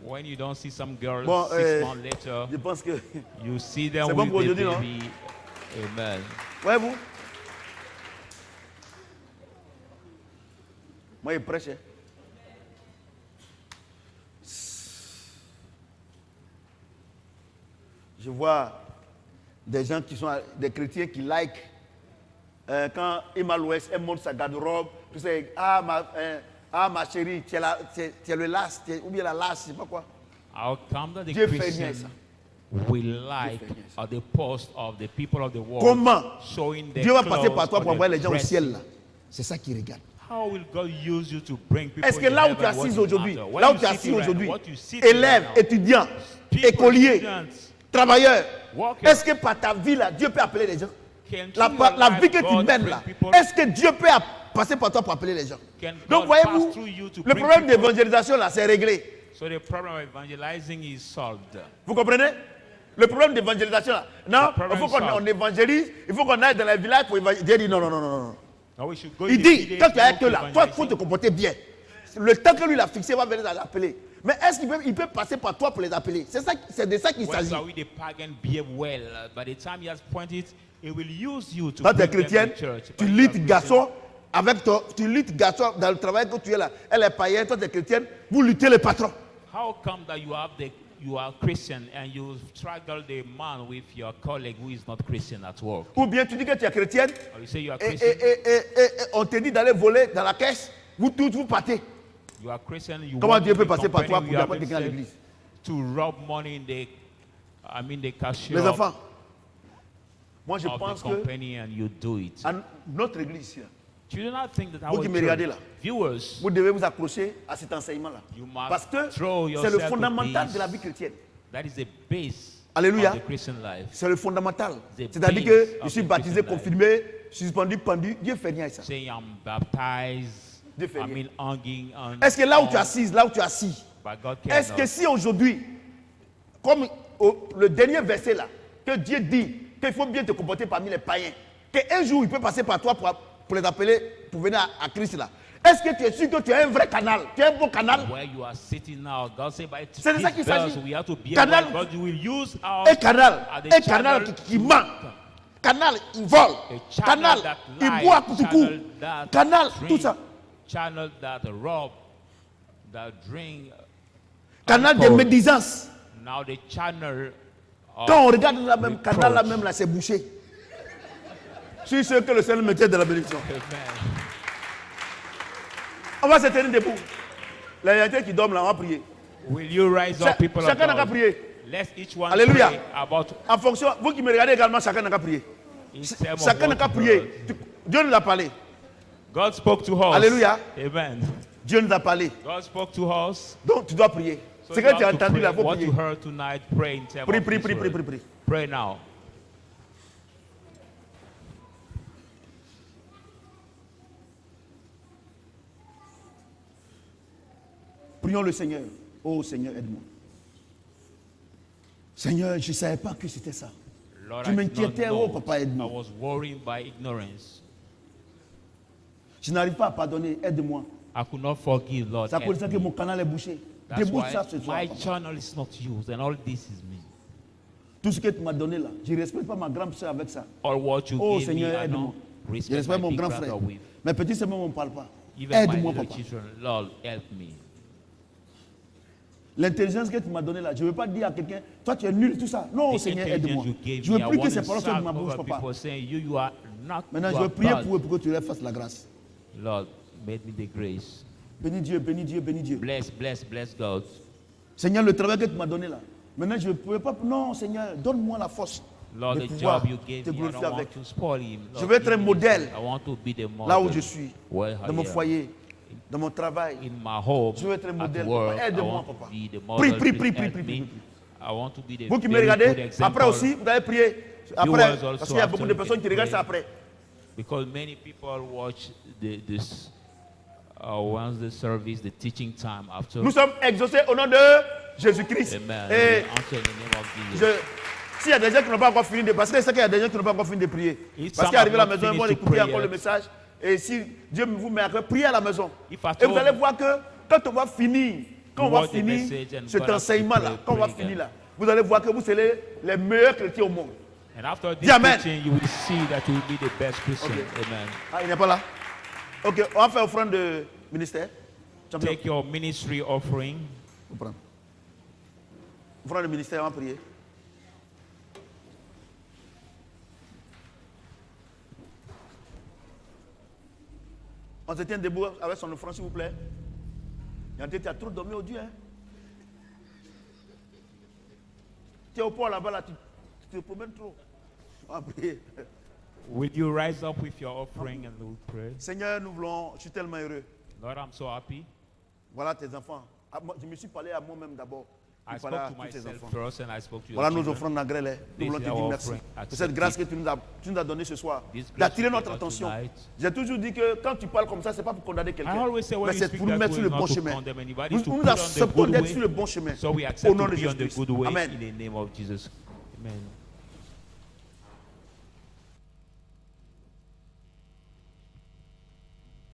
When you don't see some girls Bon, 6 months later, Je pense que. you see them c'est bon with pour the aujourd'hui, non? baby. Amen. Voyez-vous? Moi, il prêche. Hein. Je vois des gens qui sont des chrétiens qui like quand Emma Louest, elle monte sa garde-robe, tu sais, ma chérie, tu es le las, ou bien la las, je sais pas quoi. How come that the Dieu fait rien Christian ça. will like fait rien ça. at the post of the people of the world Comment showing their Dieu va passer clothes par toi or pour envoyer their les gens au dressing? ciel là. C'est ça qui regarde. How will God use you to bring people Est-ce que in là où tu es heaven? What assis is aujourd'hui, matter? When là où you tu es sit assis right- aujourd'hui, what you sit élève, right now, étudiant, people, écolier, students, travailleur, workers, est-ce que par ta vie là, Dieu peut appeler les gens? can La through your vie life, que tu God mènes bring là, people- est-ce que Dieu peut passer par toi pour appeler les gens? Can Donc God voyez-vous, pass through you to le bring problème people? d'évangélisation là, c'est réglé. So the problem of evangelizing is solved. Vous comprenez? Le problème d'évangélisation là. Non, The problem il faut is qu'on solved. on évangélise, il faut qu'on aille dans les villages pour évangéliser. Dieu dit non, non, non, non, non. Now we should go Il in the dit, village quand tu es to avec eux là, toi, il faut evangelizing. te comporter bien. Le temps que lui l'a fixé, il va venir l'appeler. Mais est-ce qu'il peut passer par toi pour les appeler? C'est de ça qu'il Well, s'agit. so we the pagan behave well. By the time he has pointed, he will use you to Quand tu es bring them chrétienne, to church. tu But you are luttes Christian, garçon avec toi, tu luttes garçon dans le travail que tu es là. Elle est païenne, toi tu es chrétienne, vous luttez les patrons. How come that you are Christian and you struggle the man with your colleague who is not Christian at work? Ou bien tu dis que tu es chrétienne Or you say you are et, Christian. on te dit d'aller voler dans la caisse, vous tous vous partez. You are Christian. You Comment want Dieu to peut the passer par toi company, pour you apporter have quelqu'un à been l'église? to rob money in the cashier Les enfants, moi je of the pense que company and you do it. à notre église ici, là, You do not think that Vous our qui me regardez church, là. viewers, vous devez vous accrocher à cet enseignement-là. you must Parce que throw c'est yourself le to fondamental this. de la vie chrétienne. That is the base Alléluia. of the Christian life. C'est le fondamental. The C'est-à-dire base que je of suis the baptisé, Christian life. confirmé, suspendu, pendu. Dieu fait rien à ça. Saying I'm baptized, Dieu fait I rien. mean hanging on. Est-ce que là où tu es on- assis, là où tu es assis, But God est-ce que cannot. si aujourd'hui, comme le dernier verset là, que Dieu dit qu'il faut bien te comporter parmi les païens, qu'un jour il peut passer par toi pour les appeler, pour venir à Christ là, est-ce que tu es sûr que tu as un vrai canal, tu as un bon canal? Where you are sitting now, God said by C'est de ça qu'il His bells, s'agit. we have to be Canal- aware. God will use our Un canal, as the un canal channel qui ment, canal il vole, a channel canal that il lies, boit pour tout coup, channel that canal tout drink, ça, channel that rob, that drink. canal de alcohol. médisance. Now the channel of Quand on regarde la même reproach. canal là même là, c'est bouché. Je suis sûr que le Seigneur mettait de la bénédiction. Amen. On va se tenir debout. Les réalités qui dorment là, on va prier. Will you rise up, people of Chacun n'a qu'à God? prier. Let's each one Alléluia. pray about En fonction, vous qui me regardez également, chacun n'a qu'à prier. in terms of Chacun n'a what qu'à you prier. heard. Dieu nous a parlé. God spoke to us. Alléluia. Amen. Dieu nous a parlé. God spoke to us. Donc tu dois prier. So Ce you que tu as have to entendu pray. là, il faut What prier. you heard tonight, pray in terms Prie, of prie, this prie, prie, word. prie, prie. Pray now. Prions le Seigneur. Oh Seigneur, aide-moi. Seigneur, je ne savais pas que c'était ça. Lord, Tu I did not m'inquiétais, know. oh, papa, aide-moi. I was worried by ignorance. Je n'arrive pas à pardonner, aide-moi. I could not forgive, Lord. C'est pour help ça que me. mon canal est bouché. That's Débouche why ça ce soir. my papa. channel is not used, and all this is me. Tout ce que tu m'as donné là, je ne respecte pas ma grande soeur avec ça. All what you Oh gave Seigneur, me, I aide-moi. don't Je respect respecte my mon big grand brother frère. with. Mes petits sœurs ne me parlent pas. Even my Aide-moi, little papa. children, Lord, help me. L'intelligence que tu m'as donnée là, je ne veux pas dire à quelqu'un, toi tu es nul, tout ça. Non, The Seigneur, intelligence aide-moi. you gave Je ne me, veux I plus que want ces to paroles sortent de ma serve bouche, other papa. people saying, you are not, Maintenant, you je are vais prier bad. pour eux pour que tu leur fasses la grâce. Lord, make me the grace. Bénis Dieu, bénis Dieu, bénis Dieu. Bless, bless, bless God. Seigneur, le travail que tu m'as donné là, maintenant je ne pouvais pas. Non, Seigneur, donne-moi la force Lord, de the pouvoir job you gave te me, I glorifier don't avec. want to spoil him. Je Lord, veux être give un me modèle this. I want to be the model. là où je suis, Where I dans mon am. foyer, dans mon travail. In my home, Je veux être un at modèle, work, papa. Aide-moi, I want papa. to be the Prie, model. prie, Please prie, help prie, me. prie, prie. I want to be the Vous qui me very regardez, good example. après aussi, vous allez prier. Après, Viewers also parce qu'il y a beaucoup de after personnes qui can regardent ça pray. après. Because many people watch this once the service, the teaching time after. Nous sommes exaucés au nom de Jésus-Christ. Amen. Et We answer in the name of Jesus. s'il y a des gens qui n'ont pas encore fini de... Parce que c'est qu'il y a des gens qui n'ont pas encore fini de prier. If Parce some qu'arrivé à la have not maison, ils vont finished to écouter pray encore le yet. message. Et si Dieu vous met à cœur, priez à la maison. If at Et vous home, allez voir que quand on va finir, quand on you va watch the finir message and cet God has to enseignement-là, pray, quand on va pray finir again. là, vous allez voir que vous serez les meilleurs chrétiens au monde. And after this Dis Amen. teaching, you will see that you will be the best Christian. Okay. Amen. Ah, il n'est pas là? Ok, on va faire offrande de ministère. Champion, Take your ministry offering. on prend. Offrande de ministère, on va prier. On se tient debout avec son offrande, s'il vous plaît. Yanté, tu as trop dormi au Dieu. Hein? Tu es au port là-bas, là, tu te promènes trop. On va prier. Will you rise up with your offering and we'll pray? Seigneur, nous voulons, je suis tellement heureux. Lord, I'm so happy. Voilà tes enfants. Je me suis parlé à moi-même d'abord. I Puis voilà, spoke to tous ces myself enfants. first and I spoke to your Voilà nos children. offrandes d'engrais. Nous voulons te This is dire our merci offering. de Accept cette grâce it. que tu nous as donnée ce soir, This grace d'attirer you notre give us attention. tonight. J'ai toujours dit que quand tu parles comme ça, ce n'est pas pour condamner I quelqu'un, always say when mais you c'est speak pour nous that mettre way, sur le not bon to chemin. condemn anybody, Nous to nous put on the acceptons good d'être way. sur le bon chemin. So we Au accept nom to de be on the Jésus-Christ. good way Amen. in the name of Jesus. Amen.